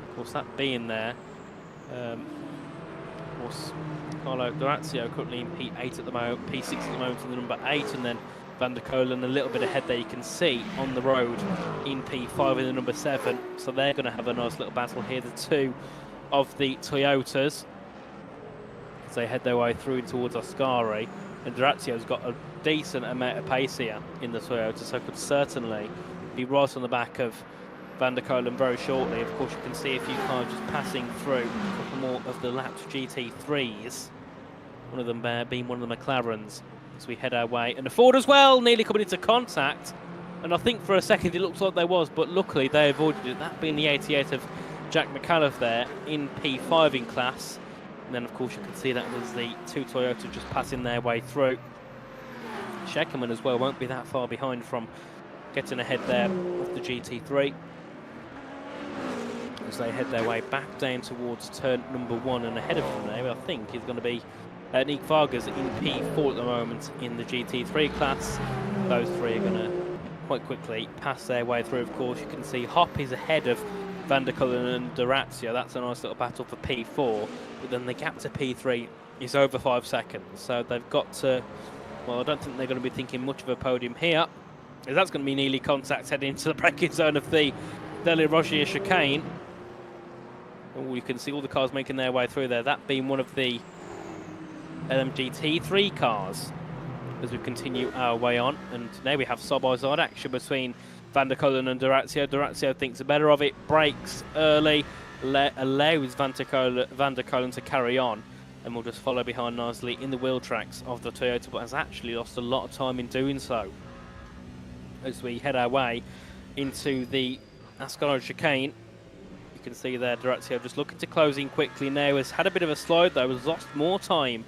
Of course, that being there, of course, Carlo Dorazio currently in P8 at the moment, P6 at the moment in the number 8, and then Van der Kolen a little bit ahead there, you can see on the road in P5 in the number 7. So they're going to have a nice little battle here, the two of the Toyotas, as they head their way through towards Ascari. And Dorazio's got a decent amount of pace here in the Toyota, so could certainly be right on the back of Van der Kolen very shortly. Of course, you can see a few cars just passing through, a couple more of the lapped GT3s, one of them being one of the McLarens, as we head our way. And the Ford as well, nearly coming into contact, and I think for a second it looked like there was, but luckily they avoided it, that being the 88 of Jack McAuliffe there in P5 in class. And then of course you can see that was the two Toyota just passing their way through. Scheckerman as well won't be that far behind from getting ahead there of the GT3, as they head their way back down towards turn number 1. And ahead of them now, I think, is going to be Nick Vargas in P4 at the moment in the GT3 class. Those three are going to quite quickly pass their way through. Of course, you can see Hop is ahead of Van der Kolen and Dorazio. That's a nice little battle for P4, but then the gap to P3 is over 5 seconds, so they've got to, well, I don't think they're going to be thinking much of a podium here, as that's going to be nearly contact heading into the braking zone of the De La Rogier chicane. Oh, you can see all the cars making their way through there, that being one of the LMGT3 cars, as we continue our way on. And now we have side-by-side action between Van der Kolen and Dorazio. Dorazio thinks better of it, brakes early, allows Van der Kolen to carry on, and will just follow behind nicely in the wheel tracks of the Toyota, but has actually lost a lot of time in doing so. As we head our way into the Ascari chicane, you can see there Dorazio just looking to close in quickly now. Has had a bit of a slide though, has lost more time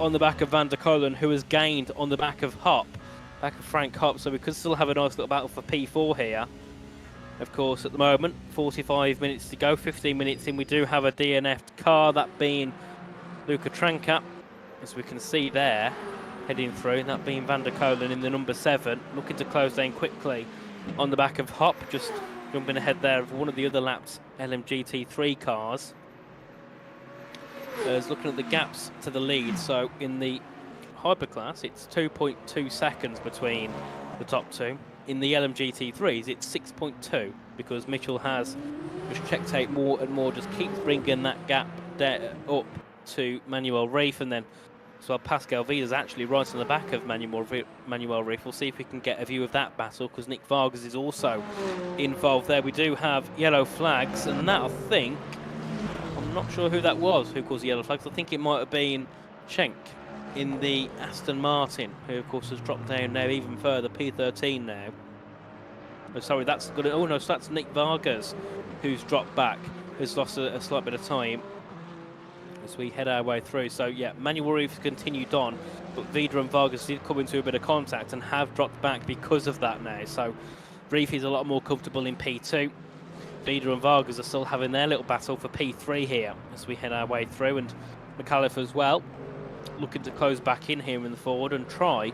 on the back of Van der Kolen, who has gained on the back of Hop, back of Frank Hop, so we could still have a nice little battle for P4 here. Of course, at the moment, 45 minutes to go, 15 minutes in, we do have a DNF'd car, that being Luca Tranca, as we can see there, heading through, that being Van der Kolen in the number 7, looking to close down quickly on the back of Hop, just jumping ahead there of one of the other laps LMGT3 cars. Looking at the gaps to the lead, so in the Hyperclass, it's 2.2 seconds between the top two. In the LMGT3s, it's 6.2 because Mitchell has just checked out more and more, just keeps bringing that gap up to Manuel Reif, and then so Pascal Vida's actually right on the back of Manuel Reif. We'll see if we can get a view of that battle because Nick Vargas is also involved there. We do have yellow flags, and that I think, I'm not sure who that was who caused the yellow flags. I think it might have been Schenk in the Aston Martin, who of course has dropped down now even further, P13 now. Oh, sorry, that's good. Oh no, so that's Nick Vargas who's dropped back, has lost a slight bit of time as we head our way through. So yeah, Manuel Reif continued on, but Vida and Vargas did come into a bit of contact and have dropped back because of that now. So Reif is a lot more comfortable in P2. Vida and Vargas are still having their little battle for P3 here as we head our way through, and McAuliffe as well, looking to close back in here in the forward and try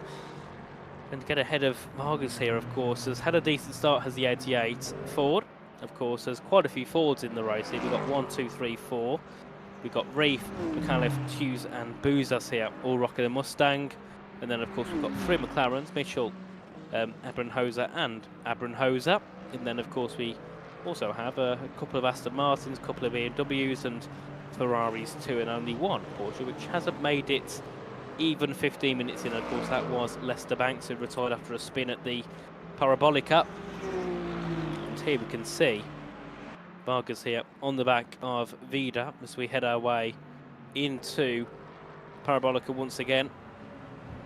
and get ahead of Vargas here, of course. Has had a decent start, has the 88 Ford. Of course, there's quite a few Fords in the race here. We've got 1, 2, 3, 4. We've got Reif, McAuliffe, Hughes and Bouzas here, all rocking a Mustang. And then, of course, we've got 3 McLarens, Mitchell, Abranhoser and Abranhoser. And then, of course, we also have a couple of Aston Martins, a couple of BMWs and Ferraris too, and only one Porsche, which hasn't made it even 15 minutes in. Of course, that was Lester Banks, who retired after a spin at the Parabolica. And here we can see Vargas here on the back of Vida as we head our way into Parabolica once again.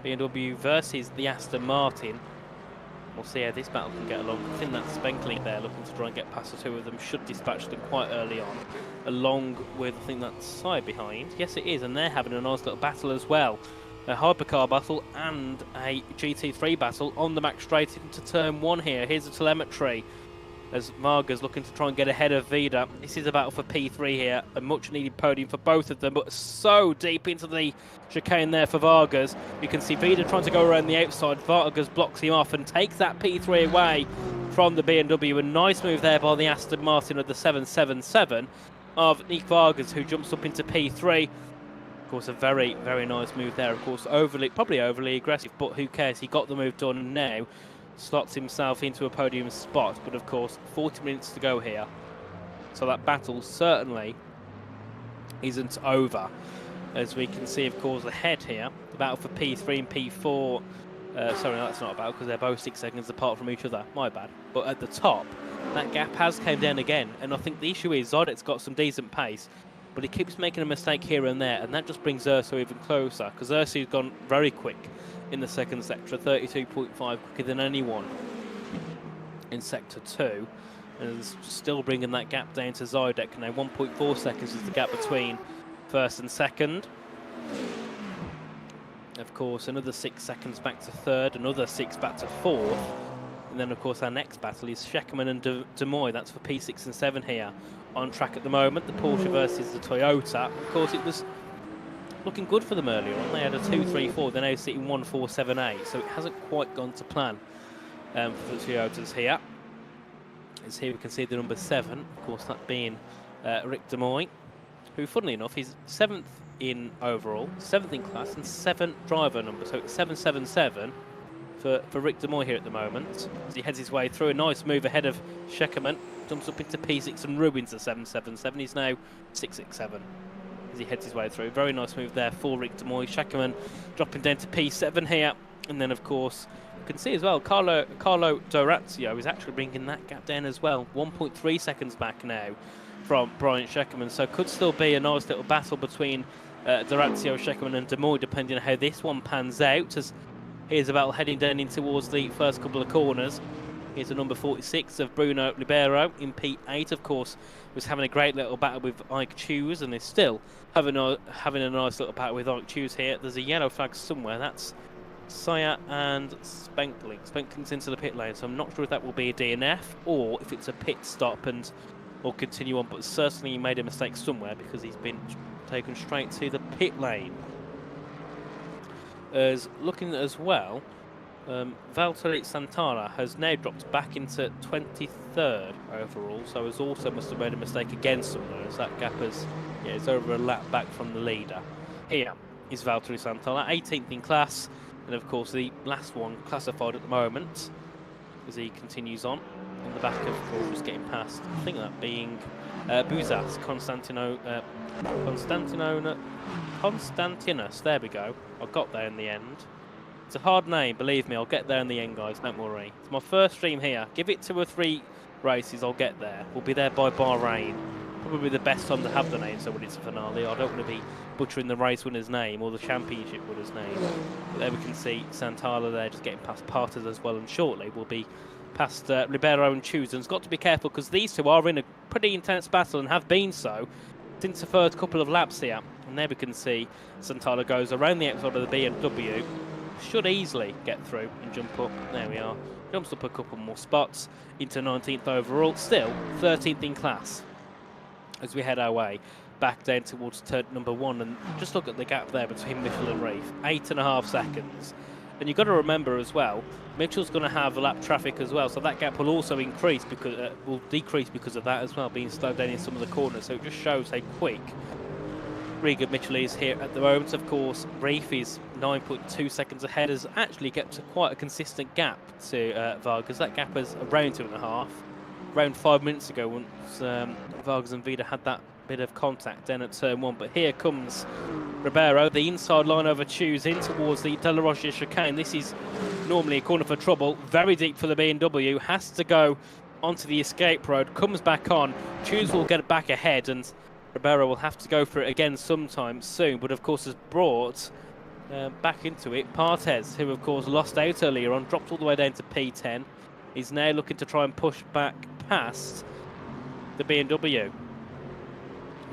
BMW versus the Aston Martin. We'll see how this battle can get along. I think that's Spenkling there looking to try and get past the two of them. Should dispatch them quite early on, along with, I think that's side behind. Yes, it is, and they're having a nice little battle as well. A hypercar battle and a GT3 battle on the back straight into turn 1 here. Here's the telemetry as Vargas looking to try and get ahead of Vida. This is a battle for P3 here, a much needed podium for both of them, but so deep into the chicane there for Vargas. You can see Vida trying to go around the outside. Vargas blocks him off and takes that P3 away from the BMW. A nice move there by the Aston Martin of the 777 of Nick Vargas, who jumps up into P3. Of course, a very, very nice move there. Of course, probably overly aggressive, but who cares? He got the move done and now slots himself into a podium spot. But of course, 40 minutes to go here, so that battle certainly isn't over. As we can see, of course, ahead here, the battle for P3 and P4. Sorry, no, that's not a battle because they're both 6 seconds apart from each other. My bad. But at the top, that gap has came down again, and I think the issue is Zodet's got some decent pace, but he keeps making a mistake here and there, and that just brings Urso even closer, because Urso's gone very quick in the second sector, 32.5, quicker than anyone in sector 2, and is still bringing that gap down to Zydek. Now 1.4 seconds is the gap between first and second. Of course, another 6 seconds back to third, another 6 back to fourth, and then of course our next battle is Scheckerman and De Moy. That's for P6 and 7 here on track at the moment, the Porsche versus the Toyota. Of course, it was looking good for them earlier on. They had a 2-3-4, they're now sitting 1-4-7-8, so it hasn't quite gone to plan for the Toyotas here. As here we can see the number 7, of course, that being Rick De Moy, who, funnily enough, is 7th in overall, 7th in class, and 7th driver number, so it's 777 for Rick De Moy here at the moment. As he heads his way through, a nice move ahead of Scheckerman, jumps up into P6 and ruins the 777. He's now 667 as he heads his way through. Very nice move there for Rick De Moy. Scheckerman dropping down to P7 here, and then of course you can see as well Carlo Dorazio is actually bringing that gap down as well, 1.3 seconds back now from Brian Scheckerman, so could still be a nice little battle between Dorazio, Scheckerman and De Moy, depending on how this one pans out, as here's a battle heading down in towards the first couple of corners. Here's the number 46 of Bruno Ribeiro in P8, of course, was having a great little battle with Ike Chews and is still having a nice little battle with Ike Chews here. There's a yellow flag somewhere. That's Saya and Spenkling. Spenkling's into the pit lane, so I'm not sure if that will be a DNF or if it's a pit stop and will continue on, but certainly he made a mistake somewhere because he's been taken straight to the pit lane. As looking as well, Valtteri Santana has now dropped back into 23rd overall, so has also must have made a mistake again somewhere, as that gap is over a lap back from the leader. Here is Valtteri Santana, 18th in class, and of course the last one classified at the moment as he continues on the back of course, just getting past, I think that being Buzas, Constantinus, there we go. I got there in the end. It's a hard name, believe me, I'll get there in the end, guys, don't worry. It's my first stream here. Give it 2 or 3 races, I'll get there. We'll be there by Bahrain. Probably the best time to have the name, so when it's a finale. I don't want to be butchering the race winner's name or the championship winner's name. But there we can see Santana there just getting past Partas as well, and shortly we'll be past Ribeiro and Chews. And it's got to be careful because these two are in a pretty intense battle and have been so since the first couple of laps here. And there we can see Santana goes around the outside of the BMW. Should easily get through and jump up. There we are. Jumps up a couple more spots into 19th overall. Still 13th in class as we head our way back down towards turn number 1. And just look at the gap there between Mitchell and Reif. 8.5 seconds. And you've got to remember as well, Mitchell's going to have lap traffic as well, so that gap will also increase because will decrease because of that as well, being slowed down in some of the corners. So it just shows how quick Regan Mitchell is here at the moment. Of course, Reif is 9.2 seconds ahead, has actually kept quite a consistent gap to Vargas. That gap is around 2.5. Around 5 minutes ago, once Vargas and Vida had that bit of contact then at turn 1. But here comes Ribeiro, the inside line over Chews in towards the De La Rocha chicane. This is normally a corner for trouble, very deep for the BMW, has to go onto the escape road, comes back on. Chews will get it back ahead, and Ribeiro will have to go for it again sometime soon, but of course has brought back into it Partes, who of course lost out earlier on, dropped all the way down to P10. He's now looking to try and push back past the BMW.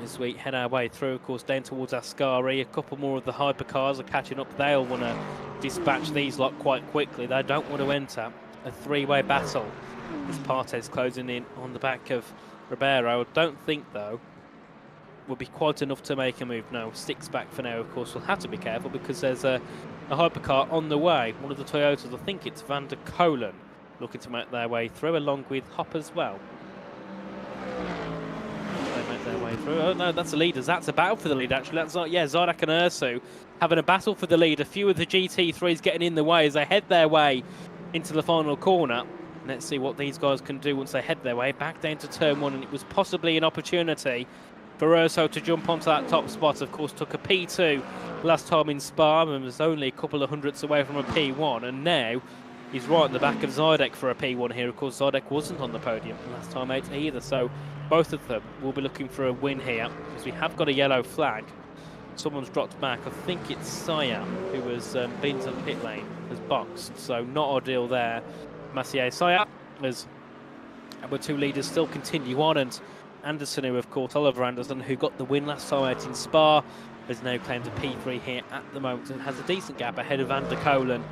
As we head our way through, of course, down towards Ascari, a couple more of the hypercars are catching up. They'll want to dispatch these lot quite quickly. They don't want to enter a 3-way battle. As Partes closing in on the back of Ribeiro. I don't think, though, will be quite enough to make a move. No, 6 back for now, of course. We'll have to be careful because there's a hypercar on the way. One of the Toyotas, I think it's Van der Kolen, looking to make their way through, along with Hop as well. They make their way through. Oh no, that's the leaders. That's a battle for the lead, actually. That's not, yeah, Zydak and Ursu having a battle for the lead. A few of the GT3s getting in the way as they head their way into the final corner. Let's see what these guys can do once they head their way back down to turn 1. And it was possibly an opportunity for Urso to jump onto that top spot. Of course, took a P2 last time in Spa and was only a couple of hundredths away from a P1. And now he's right at the back of Zydek for a P1 here. Of course, Zydek wasn't on the podium last time out either. So both of them will be looking for a win here because we have got a yellow flag. Someone's dropped back. I think it's Saya who has been to the pit lane, has boxed. So not ideal there. Massier Saya, as our 2 leaders still continue on, and Anderson, who of course, Oliver Anderson, who got the win last time out in Spa, has now claimed a P3 here at the moment and has a decent gap ahead of Van der Kolen.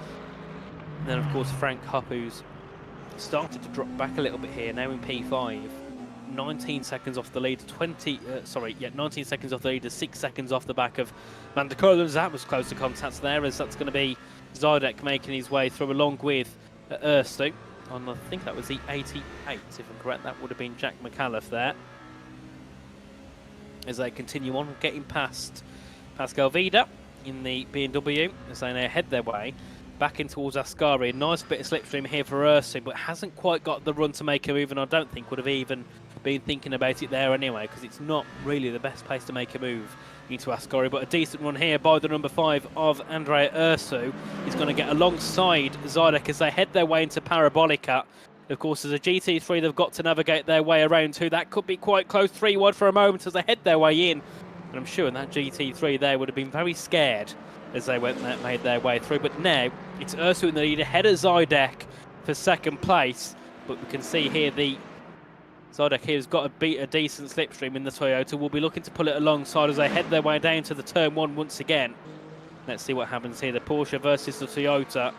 And then of course Frank Hopp, who's started to drop back a little bit here, now in P5. 19 seconds off the lead, 19 seconds off the lead, 6 seconds off the back of Van der Kolen. That was close to contacts there, as that's going to be Zydek making his way through along with Erstu. On, I think that was the 88, if I'm correct. That would have been Jack McAuliffe there. As they continue on, getting past Pascal Vida in the BMW, as they now head their way back in towards Ascari. Nice bit of slipstream here for Erstu, but hasn't quite got the run to make a move, and I don't think would have even been thinking about it there anyway, because it's not really the best place to make a move into Ascari. But a decent run here by the number 5 of Andrea Ursu. He's going to get alongside Zydek as they head their way into Parabolica. Of course, as a GT3, they've got to navigate their way around too. That could be quite close, 3 wide for a moment as they head their way in. And I'm sure that GT3 there would have been very scared as they made their way through. But now it's Ursu in the lead ahead of Zydek for second place. but we can see here the Zardek here has got to beat a decent slipstream in the Toyota. Will be looking to pull it alongside as they head their way down to the turn 1 once again. Let's see what happens here. The Porsche versus the Toyota.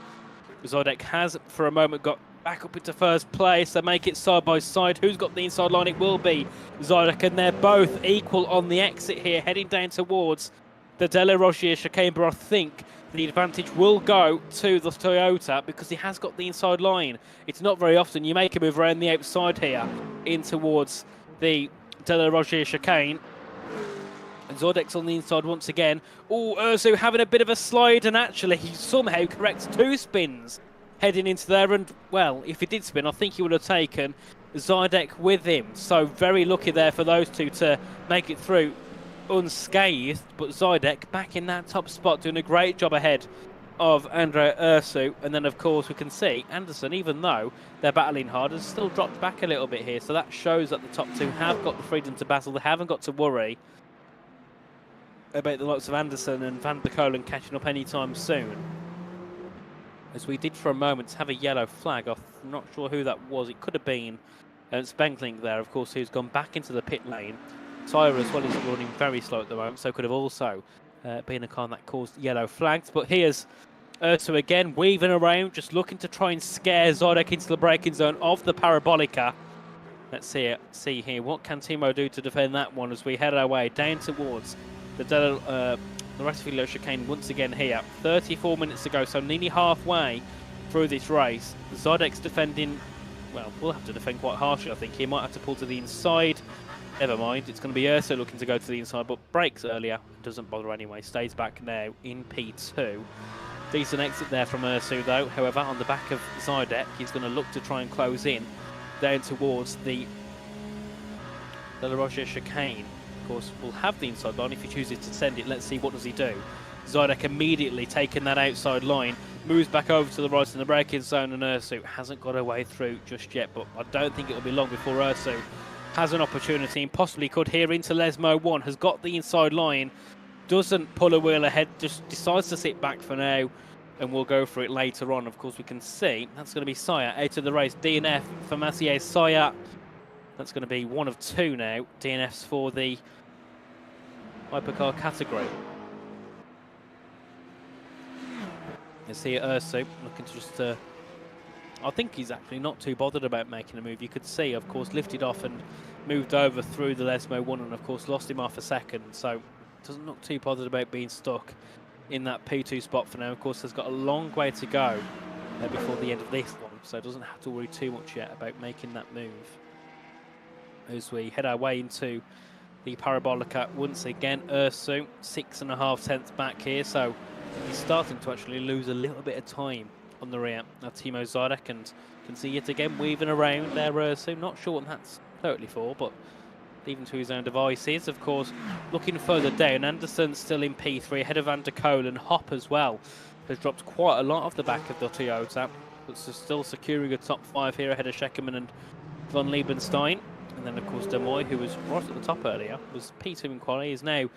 Zardek has for a moment got back up into first place. They make it side by side. Who's got the inside line? It will be Zardek, and they're both equal on the exit here, heading down towards the Della Rogier chicane. But I think the advantage will go to the Toyota because he has got the inside line. It's not very often you make a move around the outside here in towards the Della Rogier chicane. And Zardek's on the inside once again. Oh, Ursu having a bit of a slide, and actually he somehow corrects 2 spins heading into there. And, well, if he did spin, I think he would have taken Zardek with him. So very lucky there for those two to make it through unscathed. But Zardek back in that top spot, doing a great job ahead of Andre Ursu. And then, of course, we can see Anderson, even though they're battling hard, has still dropped back a little bit here. So that shows that the top two have got the freedom to battle. They haven't got to worry about the likes of Anderson and Van der Kolen catching up anytime soon. As we did for a moment have a yellow flag. I'm not sure who that was. It could have been Spengling there, of course, who's gone back into the pit lane. Tyre as well is running very slow at the moment, so could have also been a car that caused yellow flags. But here's Ursu again, weaving around, just looking to try and scare Zardek into the braking zone of the Parabolica. Let's see here, what can Timo do to defend that one as we head our way down towards the Ratifilo chicane once again here. 34 minutes to go, so nearly halfway through this race. Zardek's defending, well, we'll have to defend quite harshly, I think. He might have to pull to the inside. Never mind, it's going to be Urso looking to go to the inside, but brakes earlier. Doesn't bother anyway, stays back now in P2. Decent exit there from Ursu though. However, on the back of Zardek, he's going to look to try and close in down towards the La Roche chicane. Of course, will have the inside line if he chooses to send it. Let's see, what does he do? Zardek immediately taking that outside line, moves back over to the right in the braking zone, and Ursu hasn't got a way through just yet, but I don't think it'll be long before Ursu has an opportunity and possibly could here into Lesmo 1, has got the inside line, doesn't pull a wheel ahead, just decides to sit back for now, and we'll go for it later on. Of course, we can see that's going to be Saya out of the race. DNF for Massier Saya. That's going to be one of 2 now. DNFs for the hypercar category. You see Ursu looking to just I think he's actually not too bothered about making a move. You could see, of course, lifted off and moved over through the Lesmo 1 and, of course, lost him half a second. So doesn't look too bothered about being stuck in that P2 spot for now. Of course, has got a long way to go before the end of this one. So doesn't have to worry too much yet about making that move. As we head our way into the Parabolica once again, Ursu 6.5 tenths back here. So he's starting to actually lose a little bit of time on the rear. Now Timo Zardek, and can see yet again weaving around there Ursu. Not sure what that's totally for, but even to his own devices. Of course, looking further down, Anderson still in P3 ahead of Van der Kolen, and Hop as well has dropped quite a lot off the back of the Toyota, but still securing a top 5 here ahead of Scheckerman and von Liebenstein. And then, of course, Demoy, who was right at the top earlier, was P2 in quality, is now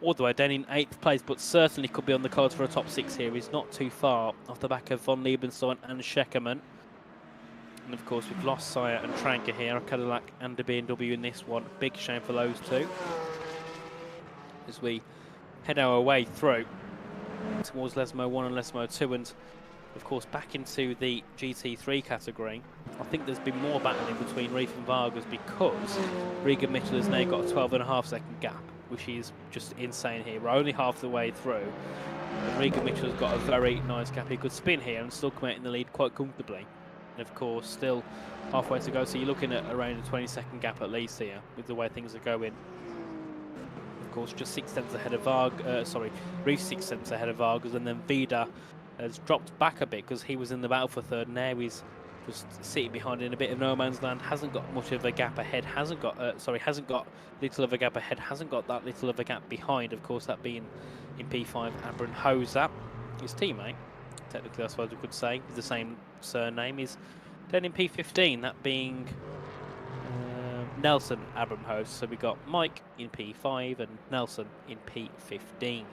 all the way down in 8th place, but certainly could be on the cards for a top 6 here. He's not too far off the back of von Liebenstein and Scheckerman. And, of course, we've lost Saya and Tranker here, Cadillac and the BMW in this one. Big shame for those two. As we head our way through towards Lesmo 1 and Lesmo 2, and of course back into the GT3 category. I think there's been more battling between Reef and Vargas because Regan Mitchell has now got a 12.5 second gap, which is just insane here. We're only half the way through, and Regan Mitchell has got a very nice gap. He could spin here and still come out in the lead quite comfortably. And of course, still halfway to go, so you're looking at around a 20-second gap at least here with the way things are going. Of course, just 6 tenths ahead of Reef 6 tenths ahead of Vargas, and then Vida has dropped back a bit because he was in the battle for third. Now he's just sitting behind in a bit of no man's land. Hasn't got much of a gap ahead. Hasn't got little of a gap ahead. Hasn't got that little of a gap behind. Of course, that being in P5, Abram Hoser, his teammate. Technically, I suppose we could say with the same surname. Is then in P15. That being Nelson Abram Hoser. So we got Mike in P5 and Nelson in P15.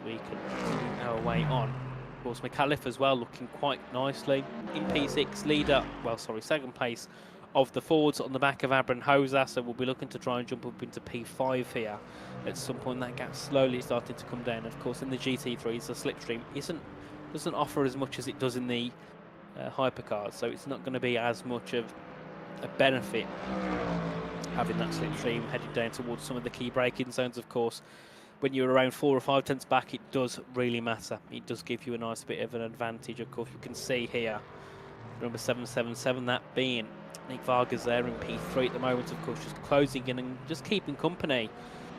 We can continue our way on Of course, McAuliffe as well looking quite nicely in P6, leader, well, sorry, second place of the Fords on the back of Abram Hosa, so we'll be looking to try and jump up into P5 here. At some point, that gap slowly starting to come down. Of course, in the GT3s, the slipstream doesn't offer as much as it does in the hypercars, so it's not going to be as much of a benefit having that slipstream headed down towards some of the key braking zones. Of course, when you're around 4 or 5 tenths back, it does really matter. It does give you a nice bit of an advantage. Of course, you can see here number 777, that being Nick Vargas there in P3 at the moment, of course, just closing in and just keeping company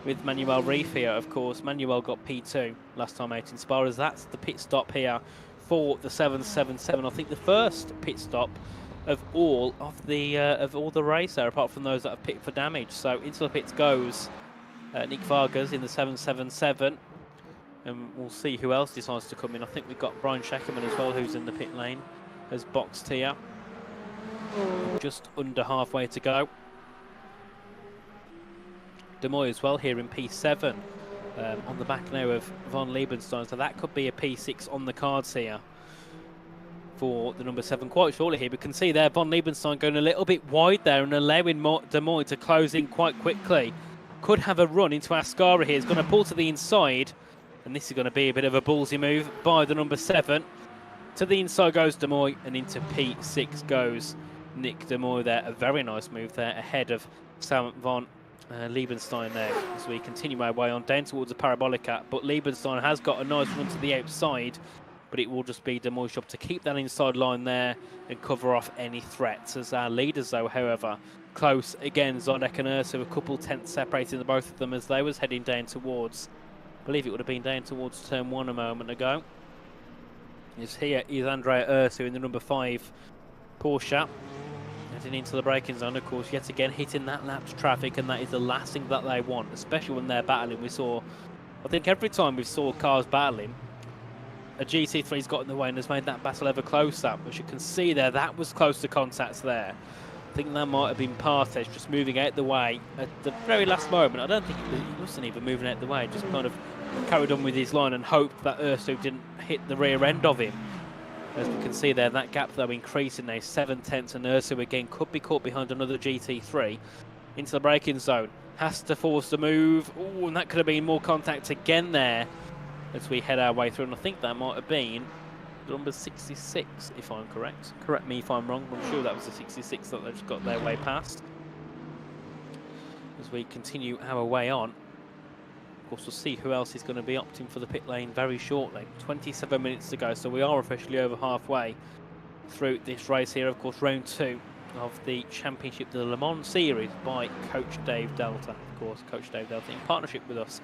with Manuel Reif here. Of course, Manuel got P2 last time out in Spa, as that's the pit stop here for the 777. I think the first pit stop of all the race there, apart from those that have pitted for damage. So into the pits goes Nick Vargas in the 777, and we'll see who else decides to come in. I think we've got Brian Scheckerman as well, who's in the pit lane, as boxed here. Just under halfway to go. De Moy as well here in P7, on the back now of Von Liebenstein, so that could be a P6 on the cards here for the number 7 quite shortly here. We can see there Von Liebenstein going a little bit wide there and allowing De Moy to close in quite quickly. Could have a run into Ascari here. He's going to pull to the inside, and this is going to be a bit of a ballsy move by the number 7. To the inside goes De Moy, and into P6 goes Nick De Moy there. A very nice move there ahead of Sam Von Liebenstein there, as we continue our way on down towards the Parabolica. But Liebenstein has got a nice run to the outside, but it will just be De Moy's job to keep that inside line there and cover off any threats. As our leaders, though, however, close again. Zodek and Ursu, a couple tenths separating the both of them as they was heading down towards, I believe it would have been down towards turn 1 a moment ago. Here is Andrea Ursu in the number 5 Porsche, heading into the braking zone. Of course, yet again hitting that lapped traffic, and that is the last thing that they want, especially when they're battling. We saw, I think every time we saw cars battling, a GT3's got in the way and has made that battle ever closer. As you can see there, that was close to contacts there. I think that might have been Partez just moving out the way at the very last moment. I don't think he wasn't even moving out the way, just kind of carried on with his line and hoped that Ursu didn't hit the rear end of him. As we can see there, that gap though increasing now, 7 tenths, and Ursu again could be caught behind another GT3 into the braking zone. Has to force the move. Oh, and that could have been more contact again there as we head our way through, and I think that might have been number 66, if I'm correct. Correct me if I'm wrong, but I'm sure that was the 66 that they just got their way past. As we continue our way on, of course, we'll see who else is going to be opting for the pit lane very shortly. 27 minutes to go, so we are officially over halfway through this race here. Of course, round 2 of the championship, the Le Mans Series, by Coach Dave Delta. Of course, Coach Dave Delta in partnership with us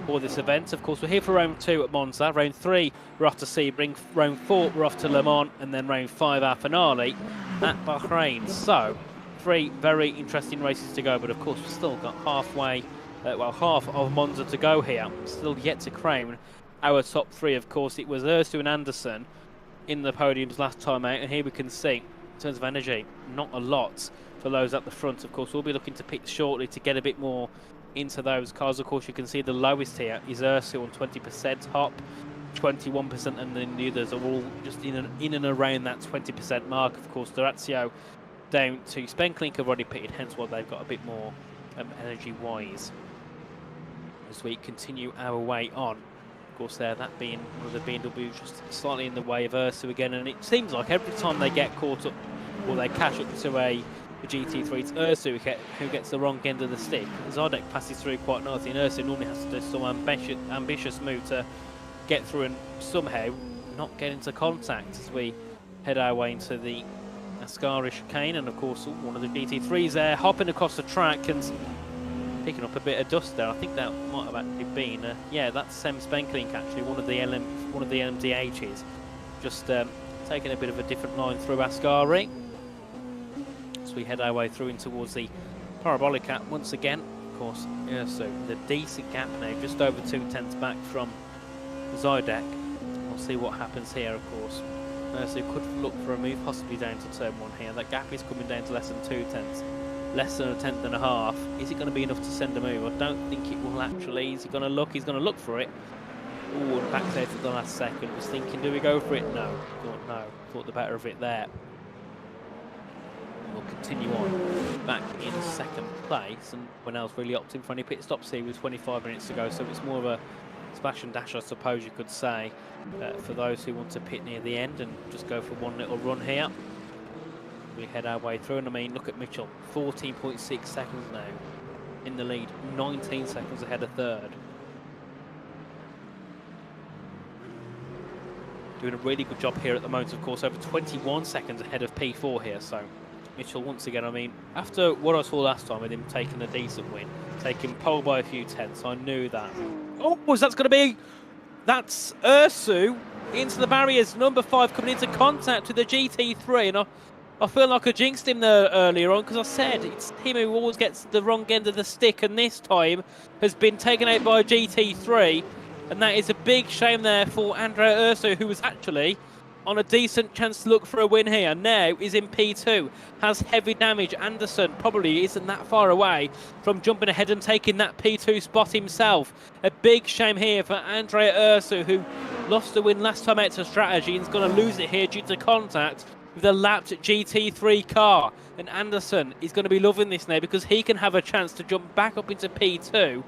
for this event. Of course, we're here for round 2 at Monza. Round 3, we're off to Sebring. Round 4, we're off to Le Mans, and then round 5, our finale at Bahrain. So, 3 very interesting races to go, but of course, we've still got halfway. Half of Monza to go here. Still yet to crown our top 3. Of course, it was Ursu and Anderson in the podiums last time out, and here we can see, in terms of energy, not a lot for those at the front. Of course, we'll be looking to pit shortly to get a bit more into those cars. Of course, you can see the lowest here is Ursu on 20%, Hop 21%, and then the others are all just in and around that 20% mark. Of course, Durazio down to Spencklink have already pitted, hence why they've got a bit more energy-wise. As we continue our way on, of course, there that being one of the BMWs just slightly in the way of Ursu again, and it seems like every time they get caught up or they catch up to a GT3, it's Ursu who gets the wrong end of the stick. Zardek passes through quite nicely, and Ursu normally has to do some ambitious move to get through and somehow not get into contact as we head our way into the Ascari chicane. And of course, one of the GT3s there hopping across the track and picking up a bit of dust there. I think that might have actually been, yeah, that's Sem Spencklink actually, one of the LMDHs, just taking a bit of a different line through Ascari. As we head our way through in towards the Parabolica once again. Of course, yeah, so the decent gap now, just over 2 tenths back from Zydek. We'll see what happens here, of course. So could look for a move possibly down to turn 1 here. That gap is coming down to less than 2 tenths. Less than a tenth and a half. Is it going to be enough to send a move? I don't think it will actually. Is he going to look? He's going to look for it. Oh, and back there at the last second. Was thinking, do we go for it? No. Thought no. Thought the better of it there. We'll continue on back in second place, and when else really opting for any pit stops here with 25 minutes to go, so it's more of a splash and dash, I suppose you could say, for those who want to pit near the end and just go for one little run here. We head our way through, and I mean, look at Mitchell, 14.6 seconds now in the lead, 19 seconds ahead of third. Doing a really good job here at the moment, of course, over 21 seconds ahead of P4 here, so Mitchell, once again, I mean, after what I saw last time with him taking a decent win, taking pole by a few tenths, I knew that. Oh, that's going to be... That's Ursu into the barriers. Number 5 coming into contact with the GT3. And I feel like I jinxed him there earlier on because I said it's him who always gets the wrong end of the stick. And this time has been taken out by a GT3. And that is a big shame there for Andrea Ursu, who was actually on a decent chance to look for a win here. Now is in P2, has heavy damage. Anderson probably isn't that far away from jumping ahead and taking that P2 spot himself. A big shame here for Andrea Ursu, who lost the win last time out to strategy and is going to lose it here due to contact with a lapped GT3 car. And Anderson is going to be loving this now because he can have a chance to jump back up into P2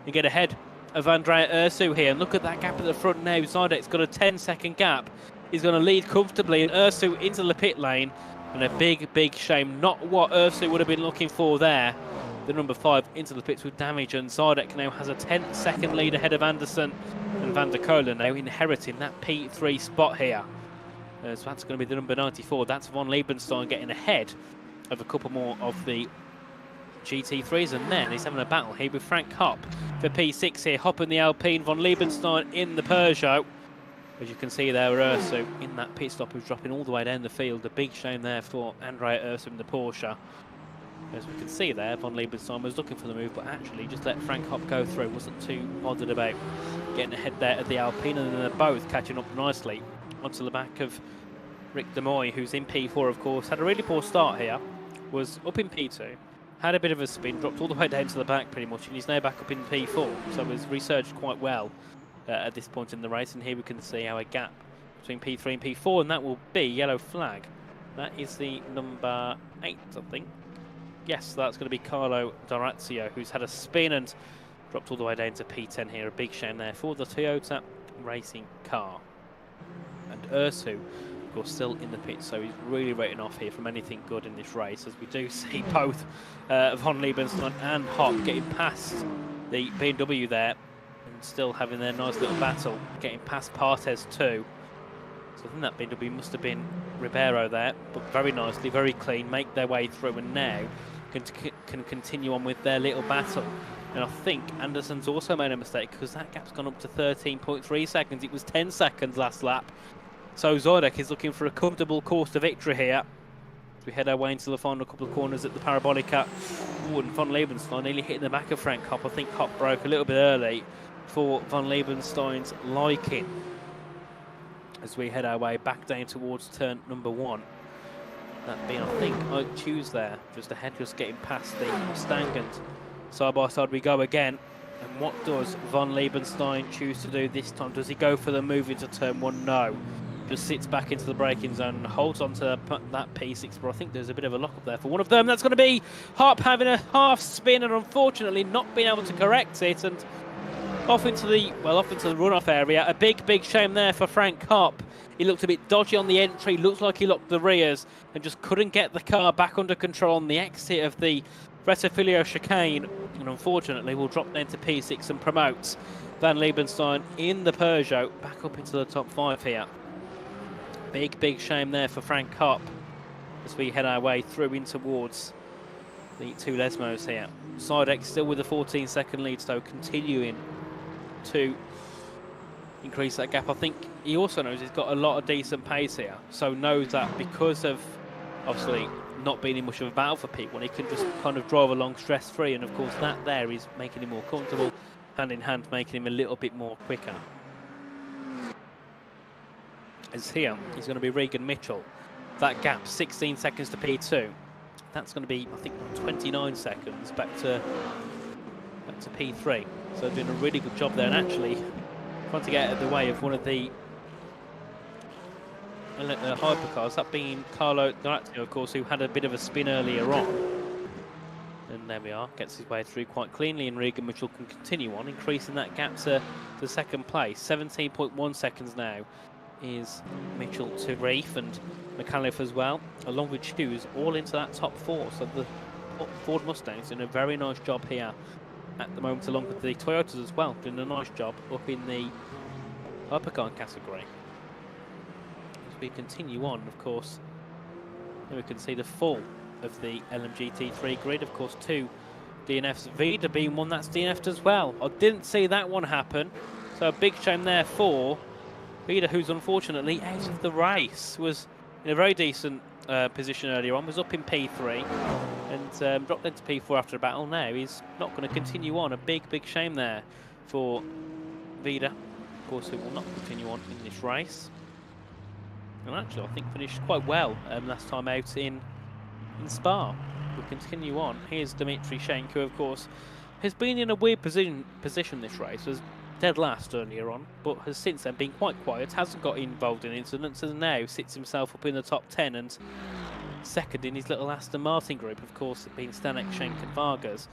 and get ahead of Andrea Ursu here. And look at that gap at the front now. Zydek's got a 10-second gap. He's going to lead comfortably, and Ursu into the pit lane. And a big shame. Not what Ursu would have been looking for there. The number 5 into the pits with damage, and Zydek now has a 10-second lead ahead of Anderson and Van der Kolen now inheriting that P3 spot here. So that's going to be the number 94. That's Von Liebenstein getting ahead of a couple more of the GT3s, and then he's having a battle here with Frank Hopp for P6 here. Hopp in the Alpine, Von Liebenstein in the Peugeot. As you can see there, Ursu in that pit stop who's dropping all the way down the field. A big shame there for Andrea Ursu in the Porsche. As we can see there, Von Liebenstein was looking for the move, but actually just let Frank Hopp go through. Wasn't too bothered about getting ahead there at the Alpine, and then they're both catching up nicely onto the back of Rick De Moy, who's in P4, of course. Had a really poor start here, was up in P2, had a bit of a spin, dropped all the way down to the back pretty much, and he's now back up in P4, so was researched quite well at this point in the race. And here we can see our gap between P3 and P4, and that will be yellow flag. That is the number 8, I think. Yes, that's going to be Carlo Dorazio, who's had a spin and dropped all the way down to P10 here. A big shame there for the Toyota racing car. And Ursu, of course, still in the pit, so he's really rating off here from anything good in this race, as we do see both Von Liebenstein and Hopp getting past the BMW there, and still having their nice little battle, getting past Partes too. So I think that BMW must have been Ribeiro there, but very nicely, very clean, make their way through, and now can continue on with their little battle. And I think Anderson's also made a mistake because that gap's gone up to 13.3 seconds. It was 10 seconds last lap. So Zydek is looking for a comfortable course to victory here. As we head our way into the final couple of corners at the Parabolica. Ooh, and Von Liebenstein nearly hitting the back of Frank Hopp. I think Hopp broke a little bit early for Von Liebenstein's liking. As we head our way back down towards turn number 1. That being, I think, Oak Chews there, just ahead, just getting past the Mustang, and side by side we go again. And what does Von Liebenstein choose to do this time? Does he go for the move into turn 1? No. Just sits back into the braking zone and holds on to that P6, but I think there's a bit of a lock up there for one of them. That's going to be Hopp having a half spin and unfortunately not being able to correct it, and off into the runoff area. A big shame there for Frank Hopp. He looked a bit dodgy on the entry, looked like he locked the rears and just couldn't get the car back under control on the exit of the Rettifilio chicane, and unfortunately will drop down to P6 and promotes Van Liebenstein in the Peugeot back up into the top 5 here. Big shame there for Frank Hopp as we head our way through in towards the 2 Lesmos here. Zydek still with a 14-second lead, so continuing to increase that gap. I think he also knows he's got a lot of decent pace here, so knows that because of obviously not being in much of a battle for P1, he can just kind of drive along stress-free, and of course that there is making him more comfortable, hand in hand making him a little bit more quicker. As here, he's going to be Regan Mitchell. That gap, 16 seconds to P2. That's going to be, I think, 29 seconds back to P3. So doing a really good job there, and actually trying to get out of the way of one of the hypercars, that being Carlo Dorazio, of course, who had a bit of a spin earlier on. And there we are, gets his way through quite cleanly, and Regan Mitchell can continue on, increasing that gap to second place. 17.1 seconds now is Mitchell to Reef and McAuliffe as well, along with Hughes, all into that top 4. So the Ford Mustangs doing a very nice job here at the moment, along with the Toyotas as well, doing a nice job up in the hypercar category. As we continue on, of course, here we can see the full of the LMGT3 grid. Of course, 2 DNFs, Vida being one that's DNF'd as well. I didn't see that one happen, so a big shame there for Vida, who's unfortunately out of the race. Was in a very decent position earlier on, was up in P3 and dropped into P4 after a battle. Now he's not going to continue on. A big shame there for Vida, of course, who will not continue on in this race. And actually, I think finished quite well last time out in Spa. We'll continue on. Here's Dmitry Schenk, who, of course, has been in a weird position this race. Was dead last earlier on, but has since then been quite quiet, hasn't got involved in incidents, and now sits himself up in the top 10 and second in his little Aston Martin group, of course, being Stanek, Schenk and Vargas.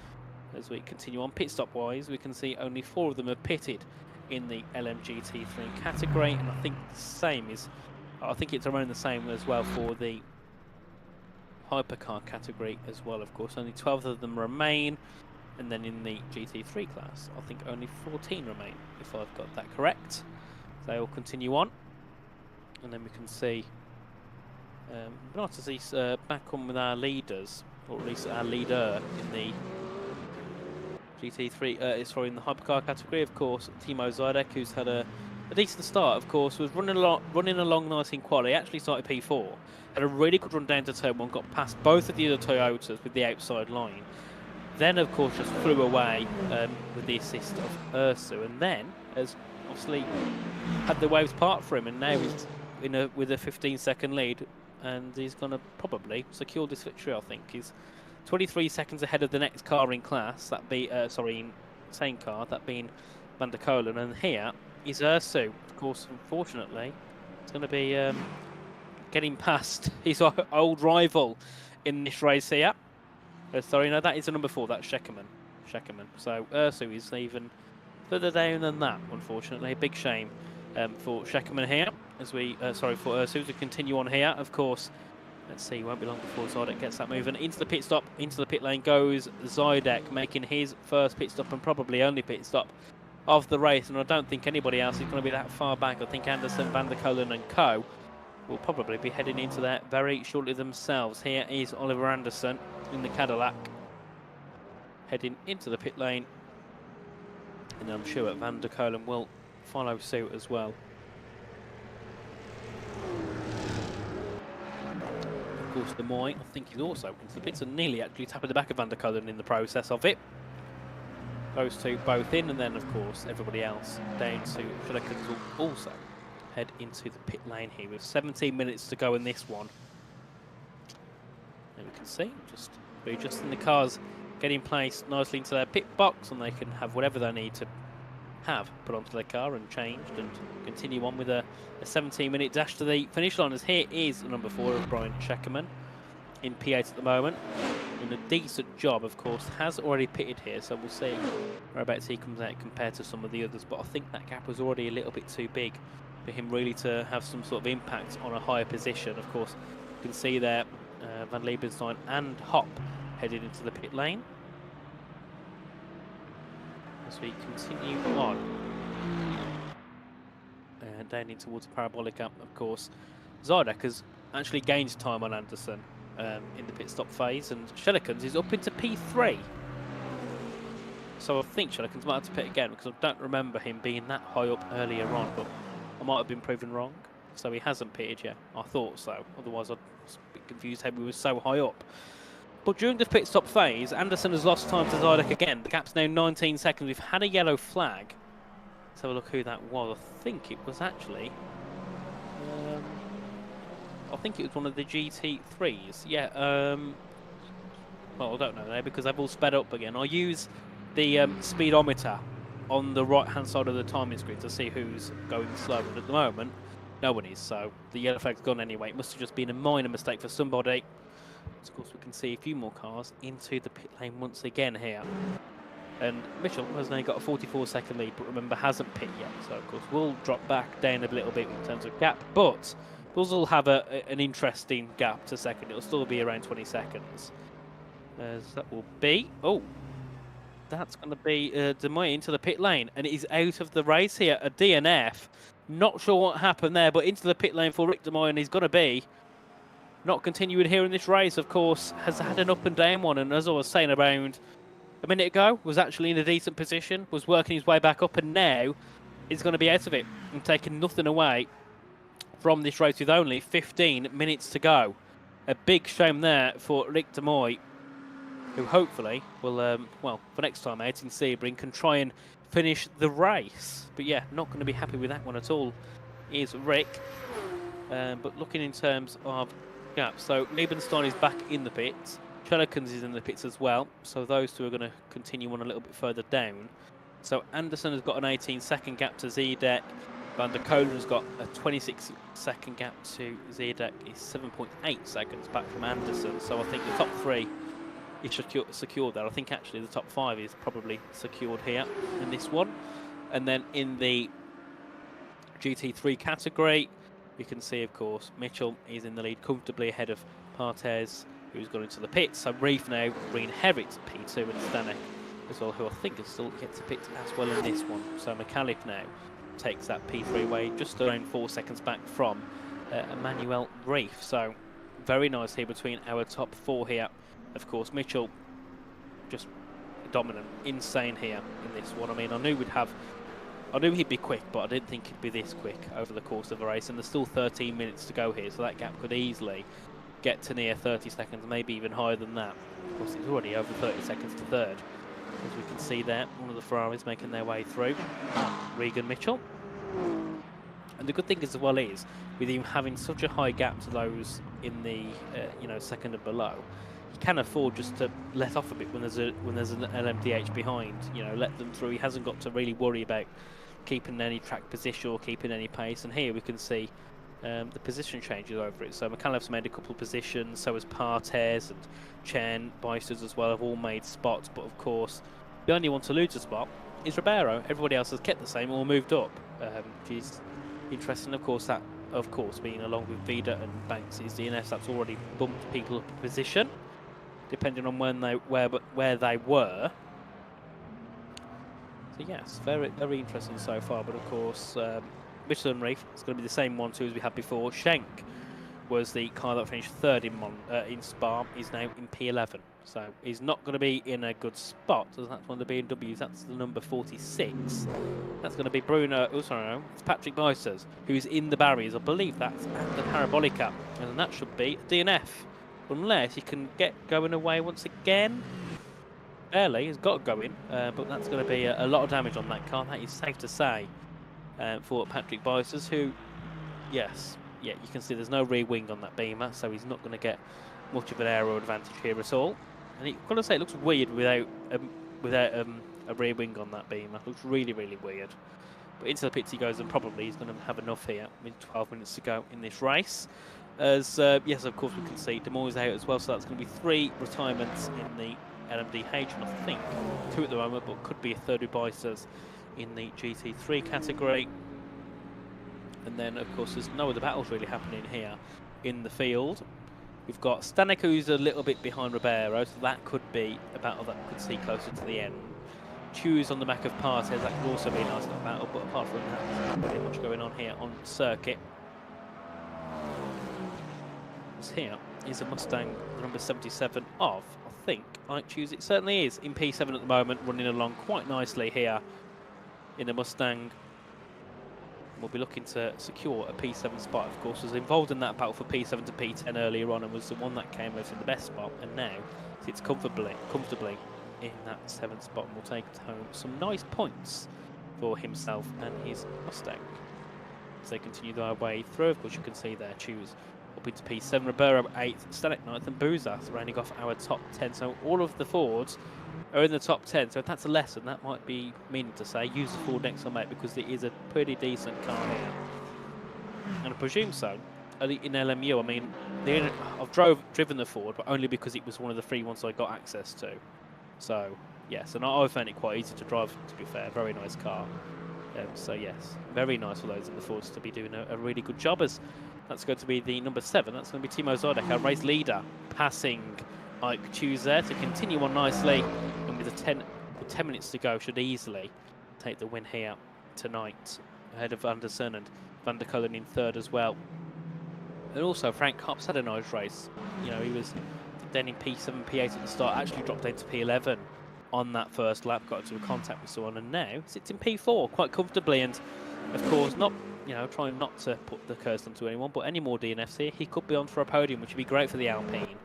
As we continue on pit stop wise, we can see only 4 of them have pitted in the LMGT3 category, and I think the same is, I think it's around the same as well for the hypercar category as well. Of course, only 12 of them remain, and then in the GT3 class, I think only 14 remain, if I've got that correct. They all continue on, and then we can see, nice to see back on with our leaders, or at least our leader in the GT3, sorry, in the hypercar category. Of course, Timo Zidek, who's had a decent start. Of course, was running along nice in quali. Actually started P4, had a really good run down to turn 1, got past both of the other Toyotas with the outside line. Then, of course, just flew away with the assist of Ursu, and then has obviously had the waves part for him, and now he's with a 15-second lead, and he's going to probably secure this victory. I think he's 23 seconds ahead of the next car in class. That be in same car, that being Van der Kolen, and here is Ursu. Of course, unfortunately, it's going to be getting past his old rival in this race here. Sorry, no, that is a number 4. That's Scheckerman. So Ursu is even further down than that, unfortunately. A big shame for Scheckerman here. As we, sorry, for Ursu to continue on here. Of course, let's see, won't be long before Zidek gets that moving. Into the pit stop, into the pit lane goes Zidek, making his first pit stop and probably only pit stop of the race. And I don't think anybody else is going to be that far back. I think Anderson, Van der Kolen and co will probably be heading into that very shortly themselves. Here is Oliver Anderson in the Cadillac, heading into the pit lane, and I'm sure Van der Kolen will follow suit as well. Of course, the Moy, I think he's also into the pits and nearly actually tapping the back of Van der Kolen in the process of it. Those two both in, and then of course everybody else down to Schilekens will also head into the pit lane here with 17 minutes to go in this one. And we can see just readjusting the cars, getting placed nicely into their pit box, and they can have whatever they need to have put onto their car and changed, and continue on with a 17-minute dash to the finish line. As here is number 4 of Brian Scheckerman in P8 at the moment, in a decent job. Of course, has already pitted here, so we'll see whereabouts he comes out compared to some of the others, but I think that gap was already a little bit too big for him really to have some sort of impact on a higher position. Of course, you can see there Van Liebenstein and Hop headed into the pit lane. As we continue on down in towards the parabolic gap, of course, Zidek has actually gained time on Anderson in the pit stop phase, and Schilekens is up into P3. So I think Schilekens might have to pit again, because I don't remember him being that high up earlier on, but I might have been proven wrong. So he hasn't pitted yet. I thought so. Otherwise, I'd be confused how he was so high up. But during the pit stop phase, Anderson has lost time to Zidek again. The gap's now 19 seconds. We've had a yellow flag. Let's have a look who that was. I think it was actually... I think it was one of the GT3s. Yeah, well, I don't know there because they've all sped up again. I'll use the speedometer on the right-hand side of the timing screen to see who's going slow. And at the moment, no one is. So the yellow flag's gone anyway. It must have just been a minor mistake for somebody. Of course, we can see a few more cars into the pit lane once again here. And Mitchell has now got a 44-second lead, but remember, hasn't pit yet. So, of course, we'll drop back down a little bit in terms of gap. But we'll still have an interesting gap to second. It'll still be around 20 seconds. As that will be... Oh, that's going to be Demoy into the pit lane. And he's out of the race here, a DNF. Not sure what happened there, but into the pit lane for Rick Demoy, and he's going to be not continuing here in this race, of course. Has had an up and down one, and as I was saying around a minute ago, was actually in a decent position, was working his way back up, and now is going to be out of it and taking nothing away from this race with only 15 minutes to go. A big shame there for Rick Demoy, who hopefully will, well, for next time out in Sebring, can try and finish the race. But yeah, not going to be happy with that one at all, is Rick. But looking in terms of gaps, so Liebenstein is back in the pits. Chellikens is in the pits as well, so those two are going to continue on a little bit further down. So Anderson has got an 18-second gap to Zedek. Van der Kolen has got a 26-second gap to Zedek. Is 7.8 seconds back from Anderson. So I think the top three is secured there. I think actually the top five is probably secured here in this one. And then in the GT3 category, you can see, of course, Mitchell is in the lead comfortably ahead of Partes, who's gone into the pits. So Reef now, Green Herritt, P2, and Stanek as well, who I think is still yet to pit as well in this one. So McAuliffe now takes that P3 away, just around 4 seconds back from Emmanuel Reef. So very nice here between our top four here. Of course, Mitchell just dominant, insane here in this one. I mean, I knew he'd be quick, but I didn't think he'd be this quick over the course of a race. And there's still 13 minutes to go here, so that gap could easily get to near 30 seconds, maybe even higher than that. Of course, it's already over 30 seconds to third. As we can see there, one of the Ferraris making their way through, Regan Mitchell. And the good thing as well is, with him having such a high gap to those in the second and below, he can afford just to let off a bit when there's an LMDH behind. Let them through. He hasn't got to really worry about keeping any track position or keeping any pace. And here we can see the position changes over it. So McAuliffe's made a couple of positions, so has Partes and Chen, Bysters as well, have all made spots. But of course, the only one to lose a spot is Ribeiro. Everybody else has kept the same or moved up, which is interesting. Of course, that being along with Vida and Banks' DNS, that's already bumped people up a position, depending on where they were. So yes, very very interesting so far. But of course, Mitchell and Reef, it's going to be the same 1-2 as we had before. Schenk was the car that finished third in Spa. He's now in P11. So he's not going to be in a good spot. So that's one of the BMWs. That's the number 46. That's going to be Bruno. Oh, sorry, no. It's Patrick Bysters, who's in the barriers. I believe that's at the Parabolica. And that should be a DNF. Unless he can get going away once again. Barely. He's got going. But that's going to be a lot of damage on that car. That is safe to say. For Patrick Bysters, who, yes, you can see there's no rear wing on that Beamer, so he's not going to get much of an aero advantage here at all. And I've got to say, it looks weird without a rear wing on that Beamer. It looks really, really weird. But into the pits he goes, and probably he's going to have enough here with 12 minutes to go in this race. As yes, of course, we can see Demoy's out as well, so that's going to be 3 retirements in the LMDH, and I think 2 at the moment, but could be a third with Bysters in the GT3 category. And then of course there's no other battles really happening here in the field. We've got Stanek, who's a little bit behind Ribeiro, so that could be a battle that we could see closer to the end. Choose on the back of Partes, that could also be a nice little battle, but apart from that, there's not really much going on here on circuit. This here is a Mustang number 77 of, I think, I choose it certainly is, in P7 at the moment, running along quite nicely here in a Mustang. We'll be looking to secure a P7 spot. Of course, was involved in that battle for P7 to P10 earlier on, and was the one that came out in the best spot, and now sits comfortably in that 7th spot, and will take home some nice points for himself and his Mustang as they continue their way through. Of course, you can see there, Choose up into P7. Ribeiro 8th, Stanek 9th, and Bouzas rounding off our top 10. So all of the Fords are in the top 10. So if that's a lesson, that might be meaning to say use the Ford next time, mate, because it is a pretty decent car here. And I presume so. In LMU, I mean, I've driven the Ford, but only because it was one of the free ones I got access to. So, yes, and I found it quite easy to drive, to be fair. Very nice car. So, yes, very nice for those in the Fords to be doing a really good job. As that's going to be the number 7. That's going to be Timo Zardek, our race leader, passing Ike Choose there to continue on nicely. And with 10 minutes to go, should easily take the win here tonight, ahead of Anderson and Van der Kullen in 3rd as well. And also, Francorchamps had a nice race. You know, he was then in P7, P8 at the start, actually dropped down to P11 on that first lap, got into a contact with someone, and now sits in P4 quite comfortably. And of course, not, you know, trying not to put the curse onto anyone, but any more DNFs here, he could be on for a podium, which would be great for the Alpine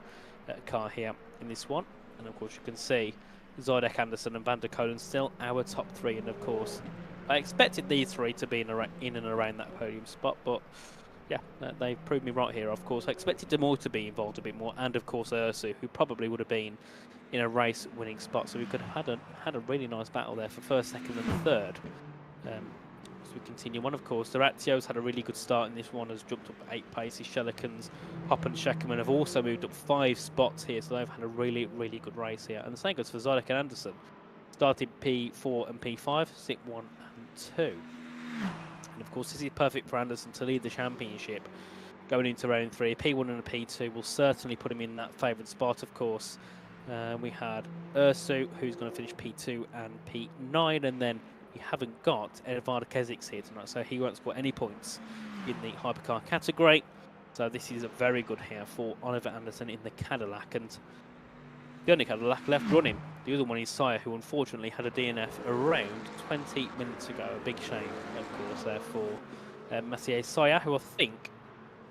car here in this one. And of course, you can see Zardek, Anderson, and Van der Kullen still our top 3. And of course, I expected these 3 to be in and around that podium spot, but yeah, they've proved me right here. Of course, I expected them all to be involved a bit more, and of course Ursu, who probably would have been in a race-winning spot. So we could have had a really nice battle there for 1st, 2nd, and 3rd. As we continue on, of course, the Ratio's had a really good start in this one, has jumped up 8 places. Shelikans, Hopp and Scheckerman have also moved up 5 spots here, so they've had a really, really good race here. And the same goes for Zardek and Anderson. Started P4 and P5, sit 1 and 2. And of course, this is perfect for Anderson to lead the championship going into round 3. P1 and a P2 will certainly put him in that favoured spot, of course. We had Ursu, who's going to finish P2 and P9, and then we haven't got Edvard Keziks here tonight, so he won't score any points in the hypercar category. So this is a very good here for Oliver Anderson in the Cadillac, and the only Cadillac left running. The other one is Sire, who unfortunately had a DNF around 20 minutes ago. A big shame, of course, there for Massier Sire, who I think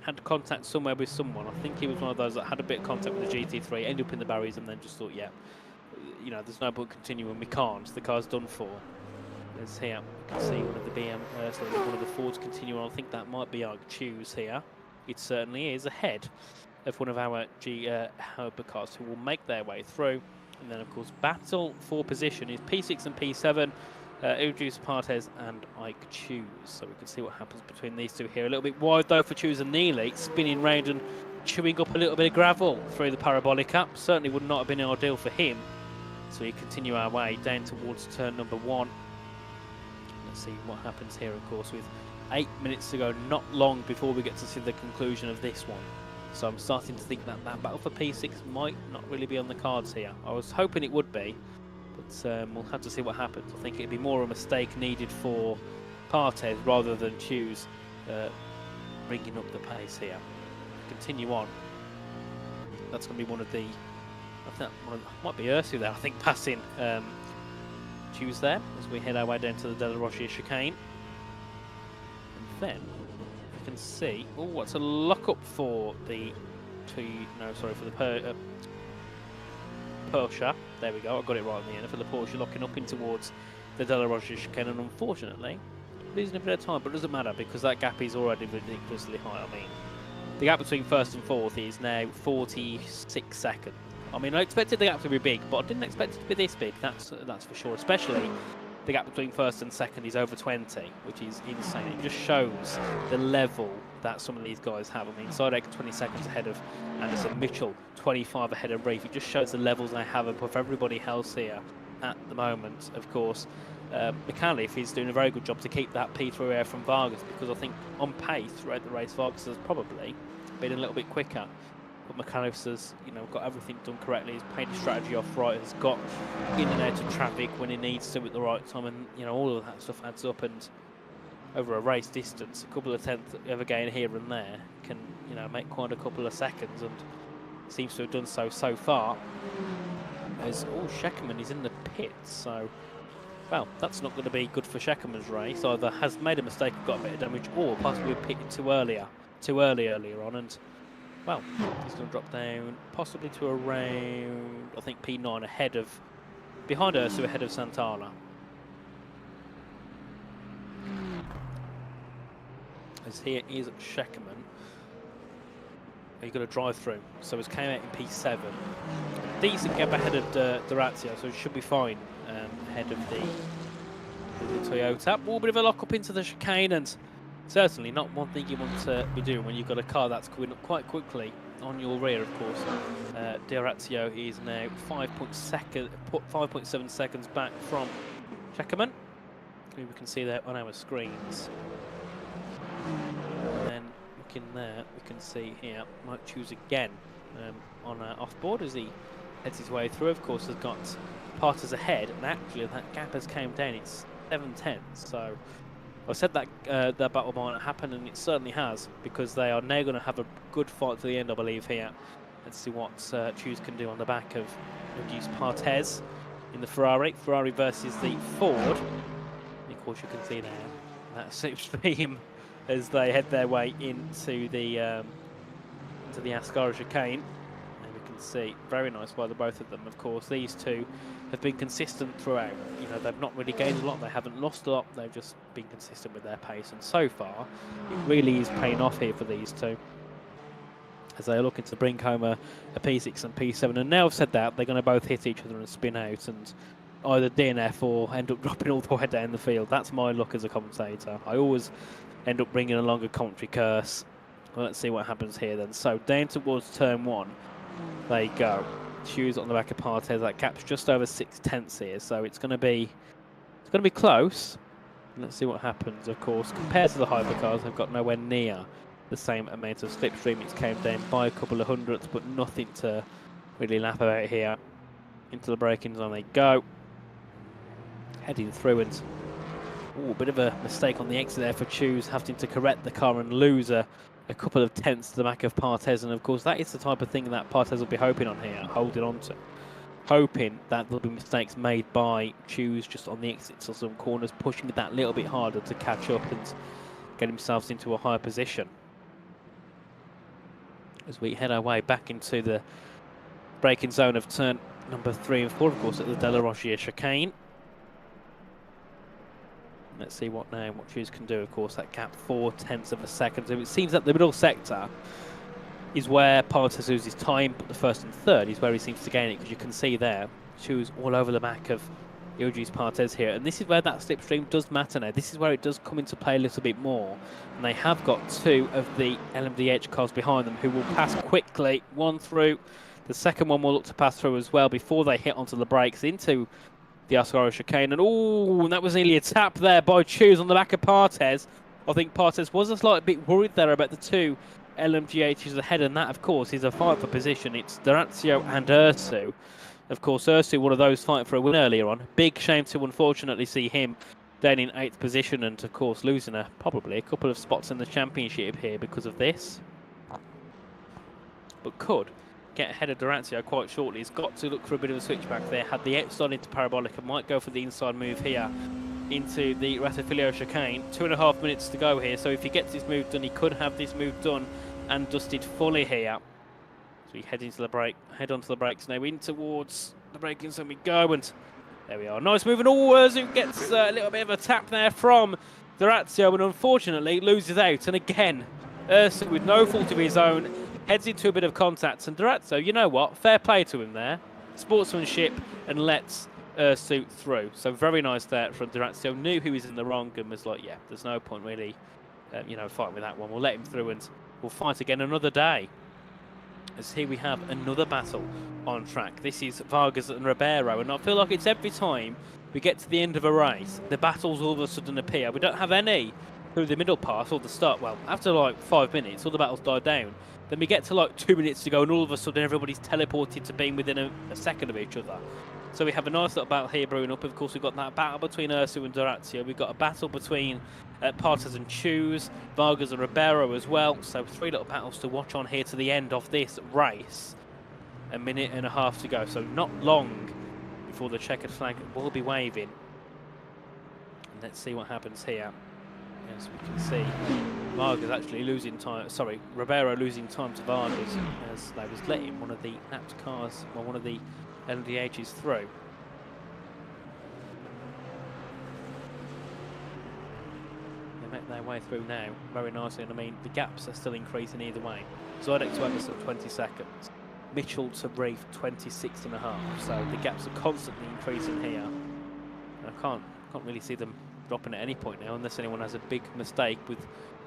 had contact somewhere with someone. I think he was one of those that had a bit of contact with the GT3, ended up in the barriers, and then just thought, yeah, you know, there's no point continuing. We can't. The car's done for. There's here, you can see one of the one of the Fords continue on. I think that might be our Choose here. It certainly is ahead of one of our hypercars who will make their way through. And then, of course, battle for position is P6 and P7, Ujus, Partes and Ike Choose. So we can see what happens between these two here. A little bit wide, though, for Choose and Neely, spinning round and chewing up a little bit of gravel through the parabolic up. Certainly would not have been ideal for him. So we continue our way down towards turn number 1. Let's see what happens here, of course, with 8 minutes to go. Not long before we get to see the conclusion of this one. So I'm starting to think that that battle for P6 might not really be on the cards here. I was hoping it would be, but we'll have to see what happens. I think it'd be more a mistake needed for Partes rather than Choose bringing up the pace here. Continue on. That's going to be one of the, I think might be Ursu there, I think, passing Choose there as we head our way down to the Della Roche chicane. And then you can see, oh, what's a lock-up for the Porsche. There we go, I got it right in the end. For the Porsche, locking up in towards the Della Roche chicane, and unfortunately losing a bit of time, but it doesn't matter because that gap is already ridiculously high. I mean, the gap between 1st and 4th is now 46 seconds. I mean, I expected the gap to be big, but I didn't expect it to be this big, that's for sure. Especially the gap between 1st and 2nd is over 20, which is insane. It just shows the level that some of these guys have. I mean, Zardek 20 seconds ahead of Anderson, Mitchell 25 ahead of Reef. It just shows the levels they have above everybody else here at the moment. Of course, McAuliffe is doing a very good job to keep that P3 air from Vargas, because I think on pace throughout the race, Vargas has probably been a little bit quicker. But McAuliffe has, you know, got everything done correctly. He's played his strategy off right. Has got in and out of traffic when he needs to at the right time, and you know, all of that stuff adds up. And over a race distance, a couple of tenths of a gain here and there can, you know, make quite a couple of seconds, and seems to have done so far. As Scheckerman is in the pits, so well, that's not going to be good for Scheckerman's race. Either has made a mistake, got a bit of damage, or possibly pitted too early earlier on, and well, he's going to drop down possibly to around, I think, P9 behind Ursu, ahead of Santana. As here is Scheckerman. You've got to drive through. So it's came out in P7. Decent gap ahead of Rndurance, so it should be fine ahead of the Toyota. A bit of a lock up into the chicane, and certainly not one thing you want to be doing when you've got a car that's coming up quite quickly on your rear, of course. Rndurance is now 5.7 seconds back from Checkerman, who we can see there on our screens. And then looking there, we can see here, might choose again on off board as he heads his way through. Of course, has got Parters ahead, and actually that gap has came down. It's 7 tenths. So I said that that battle might happen, and it certainly has, because they are now going to have a good fight to the end, I believe, here. Let's see what Choose can do on the back of Luigi's Partez in the Ferrari. Ferrari versus the Ford. And of course, you can see there that slipstream as they head their way into the Ascara chicane. And we can see, very nice by the both of them. Of course, these two have been consistent throughout. You know, they've not really gained a lot, they haven't lost a lot, they've just been consistent with their pace. And so far, it really is paying off here for these two, as they're looking to bring home a P6 and P7. And now I've said that, they're going to both hit each other and spin out and either DNF or end up dropping all the way down the field. That's my luck as a commentator. I always end up bringing along a commentary curse. Well, let's see what happens here then. So down towards turn 1, they go. Shoes on the back of Partez. That gap's just over 6 tenths here, so it's going to be close. Let's see what happens. Of course, compared to the hypercars, they've got nowhere near the same amount of slipstream. It's came down by a couple of hundredths, but nothing to really laugh about here. Into the braking zone they go. Heading through, and a bit of a mistake on the exit there for Choose, having to correct the car and lose a couple of tenths to the back of Partez. And of course, that is the type of thing that Partez will be hoping on here, holding on to. Hoping that there'll be mistakes made by Choose just on the exits or some corners, pushing it that little bit harder to catch up and get themselves into a higher position. As we head our way back into the braking zone of turn number 3 and 4, of course, at the De La Rogier chicane. Let's see what Choose can do. Of course, that gap 4 tenths of a second. So it seems that the middle sector is where Partez loses time, but the first and third is where he seems to gain it, because you can see there, Choose all over the back of Luigi's Partez here. And this is where that slipstream does matter now. This is where it does come into play a little bit more. And they have got 2 of the LMDH cars behind them who will pass quickly. One through. The second one will look to pass through as well before they hit onto the brakes into the Ascari chicane. And that was nearly a tap there by Choose on the back of Partez. I think Partez was a slight bit worried there about the 2 LMGHs ahead, and that, of course, is a fight for position. It's Durancio and Ursu. Of course, Ursu, one of those fighting for a win earlier on. Big shame to unfortunately see him down in 8th position, and of course losing probably a couple of spots in the championship here because of this. But could get ahead of Durancio quite shortly. He's got to look for a bit of a switchback there. Had the outside into parabolic and might go for the inside move here into the Ratafilio chicane. 2.5 minutes to go here, so if he gets this move done, he could have this move done and dusted fully here. So we head onto the brakes now, in towards the braking zone we go, and there we are. Nice move, and Ursu gets a little bit of a tap there from Durancio, and unfortunately loses out. And again, Ursu, with no fault of his own, heads into a bit of contact, and Durancio, you know what, fair play to him there. Sportsmanship, and lets Ursu through. So very nice there from Durancio. Knew he was in the wrong and was like, yeah, there's no point really, fighting with that one. We'll let him through and we'll fight again another day. As here we have another battle on track. This is Vargas and Ribeiro, and I feel like it's every time we get to the end of a race, the battles all of a sudden appear. We don't have any through the middle pass or the start. Well, after like 5 minutes, all the battles die down. Then we get to like 2 minutes to go, and all of a sudden everybody's teleported to being within a second of each other. So we have a nice little battle here brewing up. Of course, we've got that battle between Ursu and Durancio. We've got a battle between Partez and Choose, Vargas and Ribeiro as well. So 3 little battles to watch on here to the end of this race. 1.5 minutes to go. So not long before the checkered flag will be waving. And let's see what happens here. As we can see, Vargas actually losing time. Sorry, Ribeiro losing time to Vargas as they was letting one of the lapped cars, well, one of the LMDHs through. And make their way through now very nicely. And I mean, the gaps are still increasing either way. Zidek to Anderson, 20 seconds. Mitchell to Reif, 26.5. So the gaps are constantly increasing here. And I can't really see them dropping at any point now, unless anyone has a big mistake with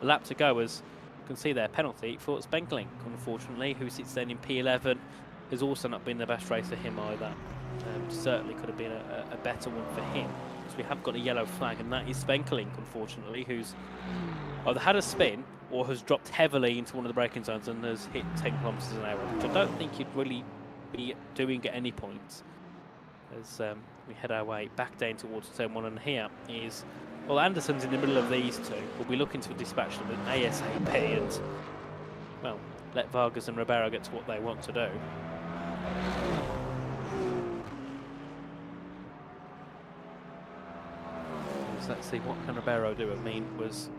a lap to go. As you can see there, penalty for Spenkling, unfortunately, who sits then in P11. Has also not been the best race for him either. Certainly could have been a better one for him. We have got a yellow flag, and that is Spenkling, unfortunately, who's either had a spin or has dropped heavily into one of the braking zones and has hit 10 kilometres an hour, which I don't think you'd really be doing at any point. As we head our way back down towards turn 1, and here is, well, Anderson's in the middle of these two. We'll be looking to dispatch them ASAP and, well, let Vargas and Ribeiro get to what they want to do. Let's see, what can Ribeiro do? I mean, was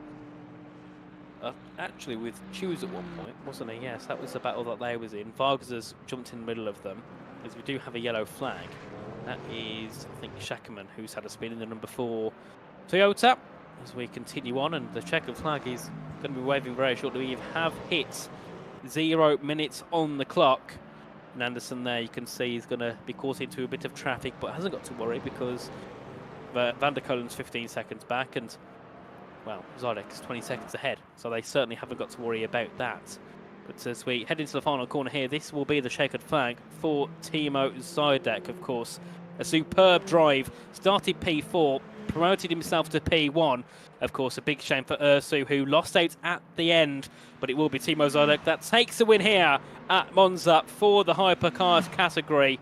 actually with Hughes at one point, wasn't he? Yes, that was the battle that they was in. Vargas has jumped in the middle of them, as we do have a yellow flag. That is, I think, Schackerman, who's had a spin in the number 4 Toyota. As we continue on, and the checkered flag is going to be waving very shortly. We have hit 0 minutes on the clock. And Anderson there, you can see, he's going to be caught into a bit of traffic, but hasn't got to worry because Van der Kolen's 15 seconds back, and, well, Zidek's 20 seconds ahead, so they certainly haven't got to worry about that. But as we head into the final corner here, this will be the checkered flag for Timo Zidek, of course. A superb drive, started P4, promoted himself to P1. Of course, a big shame for Ursu, who lost out at the end, but it will be Timo Zidek that takes the win here at Monza for the hypercars category.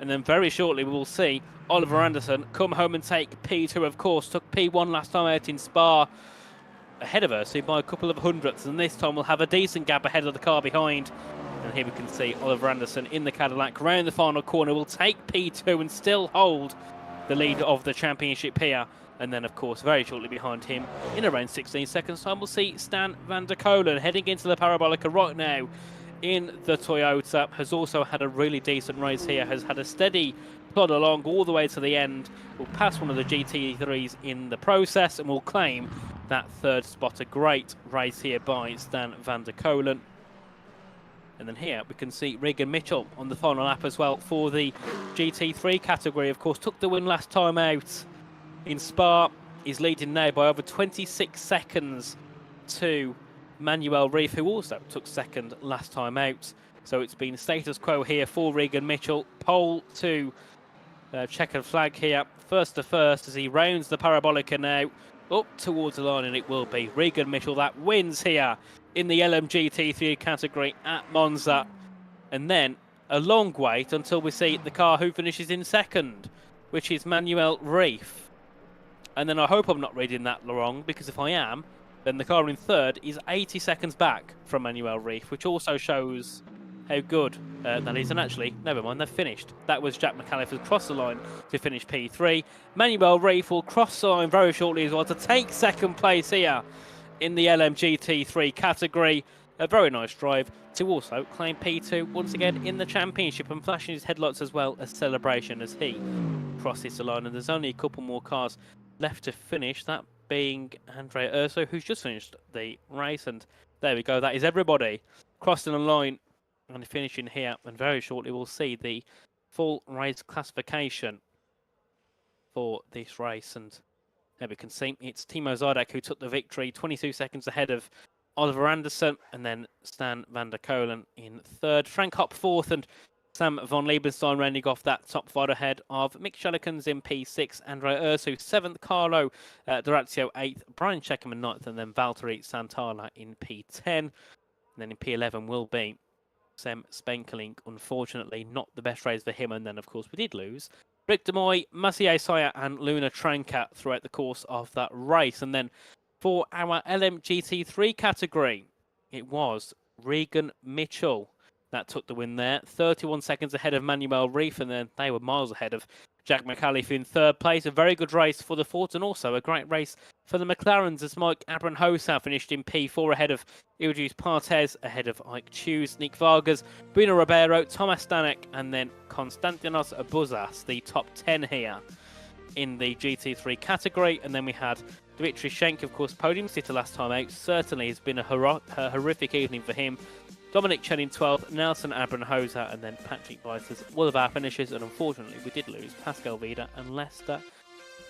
And then very shortly we will see Oliver Anderson come home and take P2, of course. Took P1 last time out in Spa, ahead of Ursu by a couple of hundredths, and this time we'll have a decent gap ahead of the car behind. And here we can see Oliver Anderson in the Cadillac round the final corner will take P2 and still hold the lead of the championship here. And then, of course, very shortly behind him, in around 16 seconds time, we'll see Stan van der Kolen heading into the Parabolica right now in the Toyota. Has also had a really decent race here, has had a steady plod along all the way to the end. Will pass one of the GT3s in the process and will claim that 3rd spot. A great race here by Stan van der Kolen. And then here we can see Regan Mitchell on the final lap as well for the GT3 category. Of course, took the win last time out in Spa. He's leading now by over 26 seconds to Manuel Reif, who also took 2nd last time out. So it's been status quo here for Regan Mitchell. Pole to checkered flag here, first to first, as he rounds the Parabolica now up towards the line, and it will be Regan Mitchell that wins here in the LMGT3 category at Monza. And then a long wait until we see the car who finishes in 2nd, which is Manuel Reif. And then I hope I'm not reading that wrong, because if I am, then the car in 3rd is 80 seconds back from Manuel Reif, which also shows how good that is. And actually, never mind, they've finished. That was Jack McAuliffe who crossed the line to finish P3. Manuel Reif will cross the line very shortly as well to take 2nd place here in the LMGT3 category. A very nice drive to also claim P2 once again in the championship, and flashing his headlights as well as celebration as he crosses the line. And there's only a couple more cars left to finish, that being Andrea Urso, who's just finished the race. And there we go, that is everybody crossing the line and finishing here. And very shortly we'll see the full race classification for this race. And there we can see it's Timo Zidek who took the victory, 22 seconds ahead of Oliver Anderson, and then Stan van der Kolen in 3rd. Frank Hopp 4th, and Sam von Liebenstein rounding off that top 5 ahead of Mick Shellikens in P6, Andrea Ursu 7th, Carlo D'Orazio 8th, Brian Checkerman 9th, and then Valtteri Santala in P10. And then in P11 will be Sem Spenkling, unfortunately not the best race for him. And then, of course, we did lose Rick Demoy, Maciej Saya, and Luna Tranca throughout the course of that race. And then for our LMGT3 category, it was Regan Mitchell that took the win there, 31 seconds ahead of Manuel Reif, and then they were miles ahead of Jack McAuliffe in 3rd place. A very good race for the Fords, and also a great race for the McLarens, as Mike Abranhosa finished in P4 ahead of Ilju's Partes, ahead of Ike Chews, Nick Vargas, Bruno Ribeiro, Thomas Stanek, and then Konstantinos Buzas, the top 10 here in the GT3 category. And then we had Dmitry Schenk, of course, podium sitter last time out. Certainly has been a horrific evening for him. Dominic Chen in 12th, Nelson Abranhosa, and then Patrick Weissers, all of our finishers. And unfortunately, we did lose Pascal Vida and Lester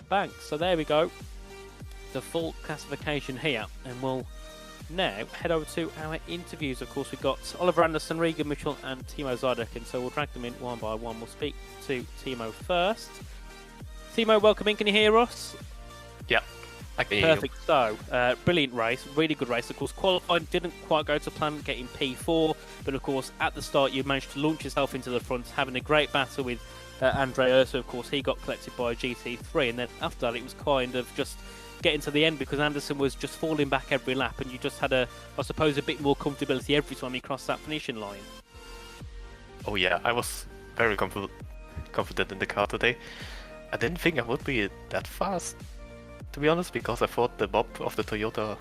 Banks. So there we go. The full classification here. And we'll now head over to our interviews. Of course, we've got Oliver Anderson, Regan Mitchell, and Timo Zardek. And so we'll drag them in one by one. We'll speak to Timo first. Timo, welcome in. Can you hear us? Yeah. Perfect. So, brilliant race, really good race. Of course, qualifying didn't quite go to plan, getting P4, but of course, at the start, you managed to launch yourself into the front, having a great battle with Andre Urso. Of course, he got collected by GT3, and then after that, it was kind of just getting to the end because Anderson was just falling back every lap, and you just had I suppose, a bit more comfortability every time you crossed that finishing line. Oh yeah, I was very confident in the car today. I didn't think I would be that fast, to be honest, because I thought the bob of the Toyota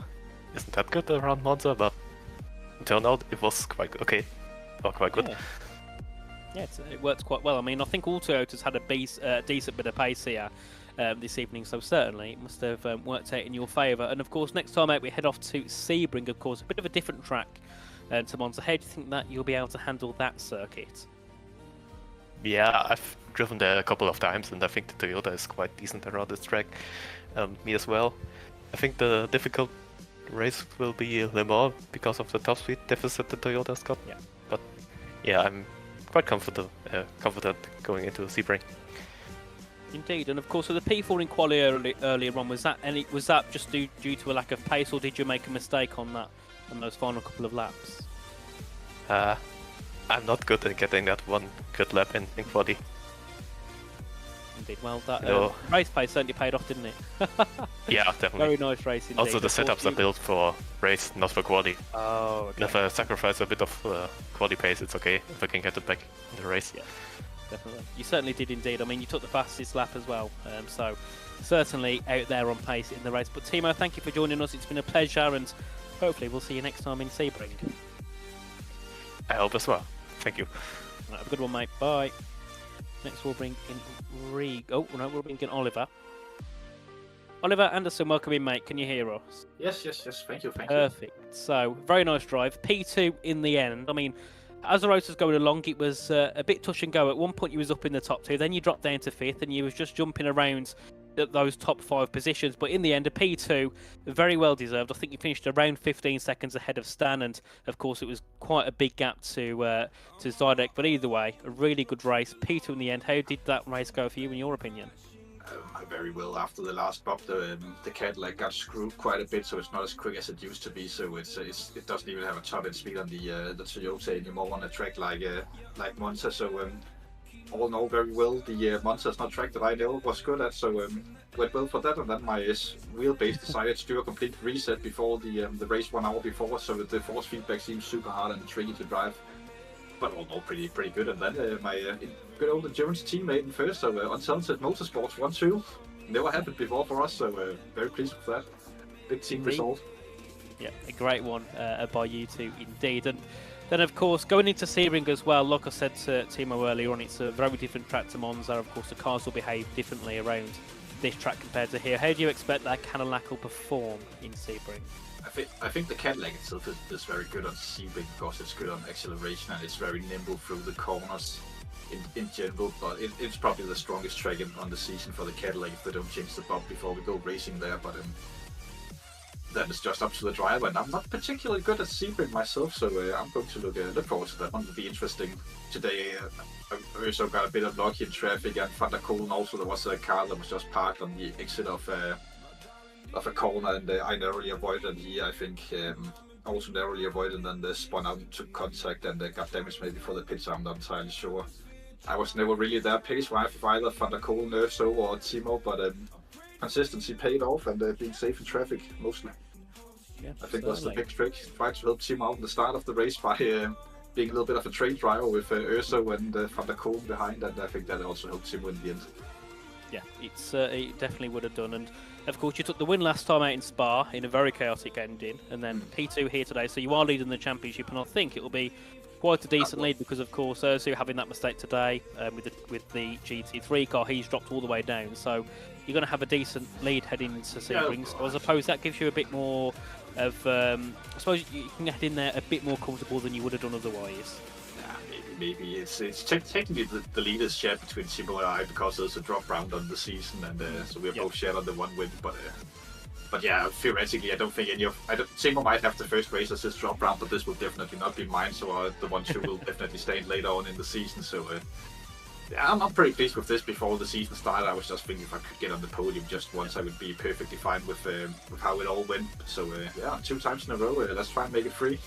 isn't that good around Monza, but it turned out it was quite okay, or quite good. Yeah, it worked quite well. I mean, I think all Toyotas had a decent bit of pace here this evening, so certainly it must have worked out in your favour. And of course, next time out we head off to Sebring, of course, a bit of a different track to Monza. How do you think that you'll be able to handle that circuit? Yeah, I've driven there a couple of times, and I think the Toyota is quite decent around this track. Me as well. I think the difficult race will be Le Mans because of the top speed deficit the Toyota's got. Yeah. But yeah, I'm quite confident going into Sebring. Indeed, and of course, with the P4 in quali earlier on, was that just due to a lack of pace, or did you make a mistake on those final couple of laps? I'm not good at getting that one good lap in quali. Indeed, well, that race pace certainly paid off, didn't it? Yeah, definitely. Very nice race indeed. Also, the setups are built for race, not for quali. Oh, okay. If I sacrifice a bit of quali pace, it's okay if I can get it back in the race. Yeah, definitely. You certainly did indeed. I mean, you took the fastest lap as well, so certainly out there on pace in the race. But Timo, thank you for joining us. It's been a pleasure, and hopefully we'll see you next time in Sebring. I hope as well. Thank you. Right, have a good one, mate. Bye. Next we'll bring in we'll bring in Oliver. Oliver Anderson, welcome in, mate. Can you hear us? Yes. Thank you. Perfect. So, very nice drive. P2 in the end. I mean, as the race was going along, it was a bit touch and go. At one point, you was up in the top two. Then you dropped down to fifth, and you was just jumping around those top 5 positions. But in the end, a P2, very well deserved. I think you finished around 15 seconds ahead of Stan, and of course, it was quite a big gap to Zardek. But either way, a really good race. P2 in the end. How did that race go for you, in your opinion? Very well. After the last bob, the Cadillac got screwed quite a bit, so it's not as quick as it used to be. So it doesn't even have a top end speed on the Toyota anymore on a track like Monza. So all in all, very well. The Monza's not track that I know was good at, so went well for that. And then my wheelbase decided to do a complete reset before the race 1 hour before, so the force feedback seems super hard and tricky to drive. But all in all, pretty good. And then my good old endurance teammate in first, so Unsalted Motorsports 1-2. Never happened before for us, so very pleased with that. Big team result. Yeah, a great one by you two indeed. And then, of course, going into Sebring as well, like I said to Timo earlier on, it's a very different track to Monza. Of course, the cars will behave differently around this track compared to here. How do you expect that Cadillac will perform in Sebring? I think the Cadillac itself is very good on Sebring because it's good on acceleration and it's very nimble through the corners in general. But it's probably the strongest track on the season for the Cadillac if they don't change the bob before we go racing there. But then it's just up to the driver, and I'm not particularly good at Sebring myself, so I'm going to look forward to that one. It'll be interesting. Today I also got a bit of lucky in traffic, and Van der Kolen also, there was a car that was just parked on the exit of a corner, and I narrowly avoided, and he, I think, also narrowly avoided, and then they spun out and took contact and got damaged maybe for the pits. I'm not entirely sure. I was never really there pace-wise with either Van der Kolen, Urso or Timo, but consistency paid off, and being safe in traffic mostly. Yeah, I think that's the big trick. Tried to help Timo out in the start of the race by being a little bit of a trade driver with Urso and Van der Kolen behind, and I think that also helped Timo in the end. Yeah, it definitely would have done. And of course, you took the win last time out in Spa in a very chaotic ending, and then P2 here today. So you are leading the championship, and I think it will be quite a decent lead because, of course, Ursu having that mistake today with the GT3 car, he's dropped all the way down. So you're going to have a decent lead heading into Sebring. So I suppose that gives you a bit more of, I suppose you can get in there a bit more comfortable than you would have done otherwise. Maybe it's technically the lead is shared between Simsport and I because there's a drop round on the season, and so we're both shared on the one win. But yeah, theoretically, I don't think Simsport might have the first race as this drop round, but this will definitely not be mine. So the one who will definitely stay later on in the season. So yeah, I'm pretty pleased with this. Before the season started, I was just thinking if I could get on the podium just once, I would be perfectly fine with how it all went. So yeah, 2 times in a row. Let's try and make it 3.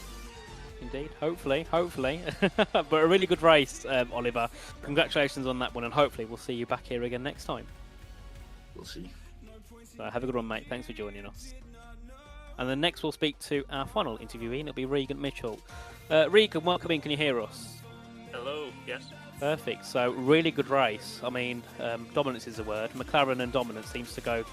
Indeed, hopefully. But a really good race, Oliver. Congratulations on that one, and hopefully we'll see you back here again next time. We'll see. So have a good one, mate. Thanks for joining us. And then next we'll speak to our final interviewee, and it'll be Regan Mitchell. Regan, welcome in. Can you hear us? Hello, yes. Perfect. So really good race. I mean, dominance is the word. McLaren and dominance seems to go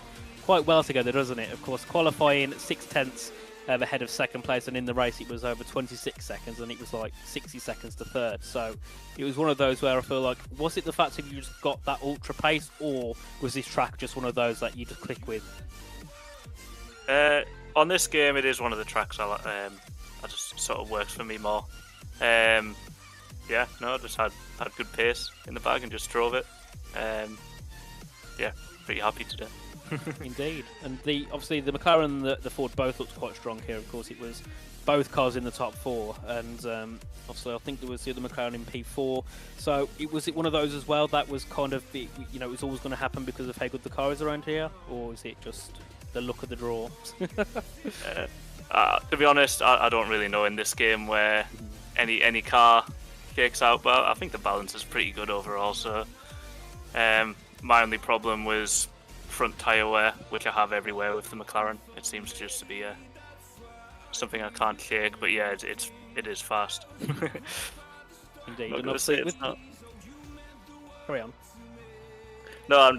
quite well together, doesn't it? Of course, qualifying 6/10 ahead of second place, and in the race it was over 26 seconds, and it was like 60 seconds to third. So it was one of those where I feel like, was it the fact that you just got that ultra pace, or was this track just one of those that you just click with? On this game, it is one of the tracks I just sort of works for me more. Yeah, no, I just had good pace in the bag and just drove it. Yeah, pretty happy today. Indeed, and obviously the McLaren and the Ford both looked quite strong here. Of course, it was both cars in the top 4, and obviously I think there was the other McLaren in P4. So was it one of those as well that was kind of it was always going to happen because of how good the car is around here, or is it just the luck of the draw? To be honest, I don't really know in this game where any car kicks out, but I think the balance is pretty good overall. So my only problem was front tyre wear, which I have everywhere with the McLaren. It seems just to be something I can't shake, but yeah, it is fast. Indeed. I'm not say it's not. Carry on. No, I'm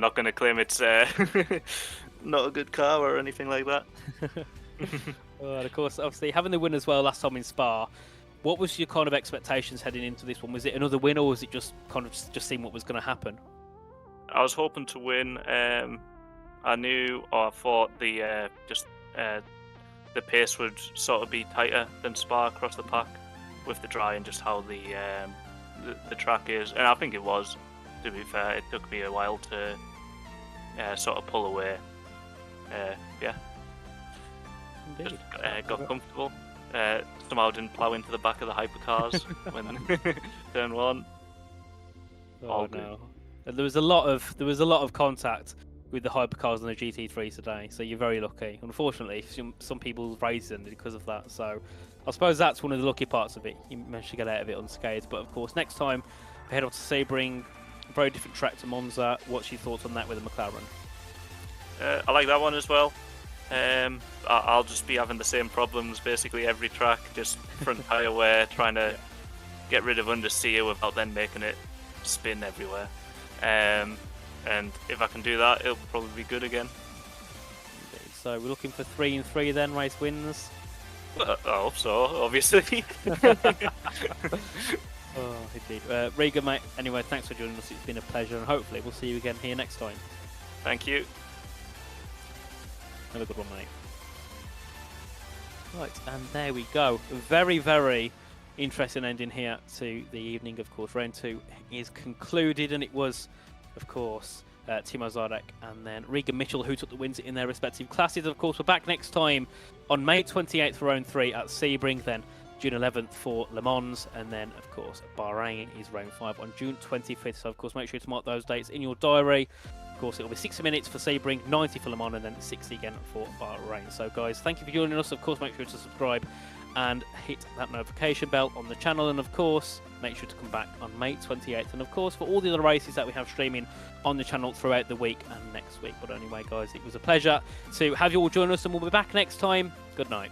not going to claim it's not a good car or anything like that. Well, of course, obviously having the win as well last time in Spa. What was your kind of expectations heading into this one? Was it another win, or was it just kind of just seeing what was going to happen? I was hoping to win. I thought the pace would sort of be tighter than Spa across the pack with the dry and just how the track is, and I think it was. To be fair, it took me a while to sort of pull away. Yeah. Indeed. Just got comfortable. Somehow didn't plough into the back of the hypercars when turn 1. Oh no. There was a lot of contact with the hypercars and the GT3 today, so you're very lucky. Unfortunately, some people raised them because of that. So I suppose that's one of the lucky parts of it. You managed to get out of it unscathed. But of course, next time we head off to Sebring, a very different track to Monza. What's your thoughts on that with the McLaren? I like that one as well. I'll just be having the same problems basically every track, just front tyre wear, trying to get rid of understeer without then making it spin everywhere. And if I can do that, it'll probably be good again. Okay, so we're looking for 3-3 then, race wins. I hope so, obviously. Oh, indeed. Regan, mate, anyway, thanks for joining us. It's been a pleasure, and hopefully we'll see you again here next time. Thank you. Have a good one, mate. Right, and there we go. Very, very interesting ending here to the evening. Of course, round 2 is concluded, and it was, of course, Timo Zadek and then Regan Mitchell who took the wins in their respective classes. Of course, we're back next time on May 28th for round 3 at Sebring, then June 11th for Le Mans, and then, of course, Bahrain is round 5 on June 25th. So, of course, make sure to mark those dates in your diary. Of course, it'll be 60 minutes for Sebring, 90 for Le Mans, and then 60 again for Bahrain. So, guys, thank you for joining us. Of course, make sure to subscribe and hit that notification bell on the channel. And, of course, make sure to come back on May 28th. And, of course, for all the other races that we have streaming on the channel throughout the week and next week. But anyway, guys, it was a pleasure to have you all join us, and we'll be back next time. Good night.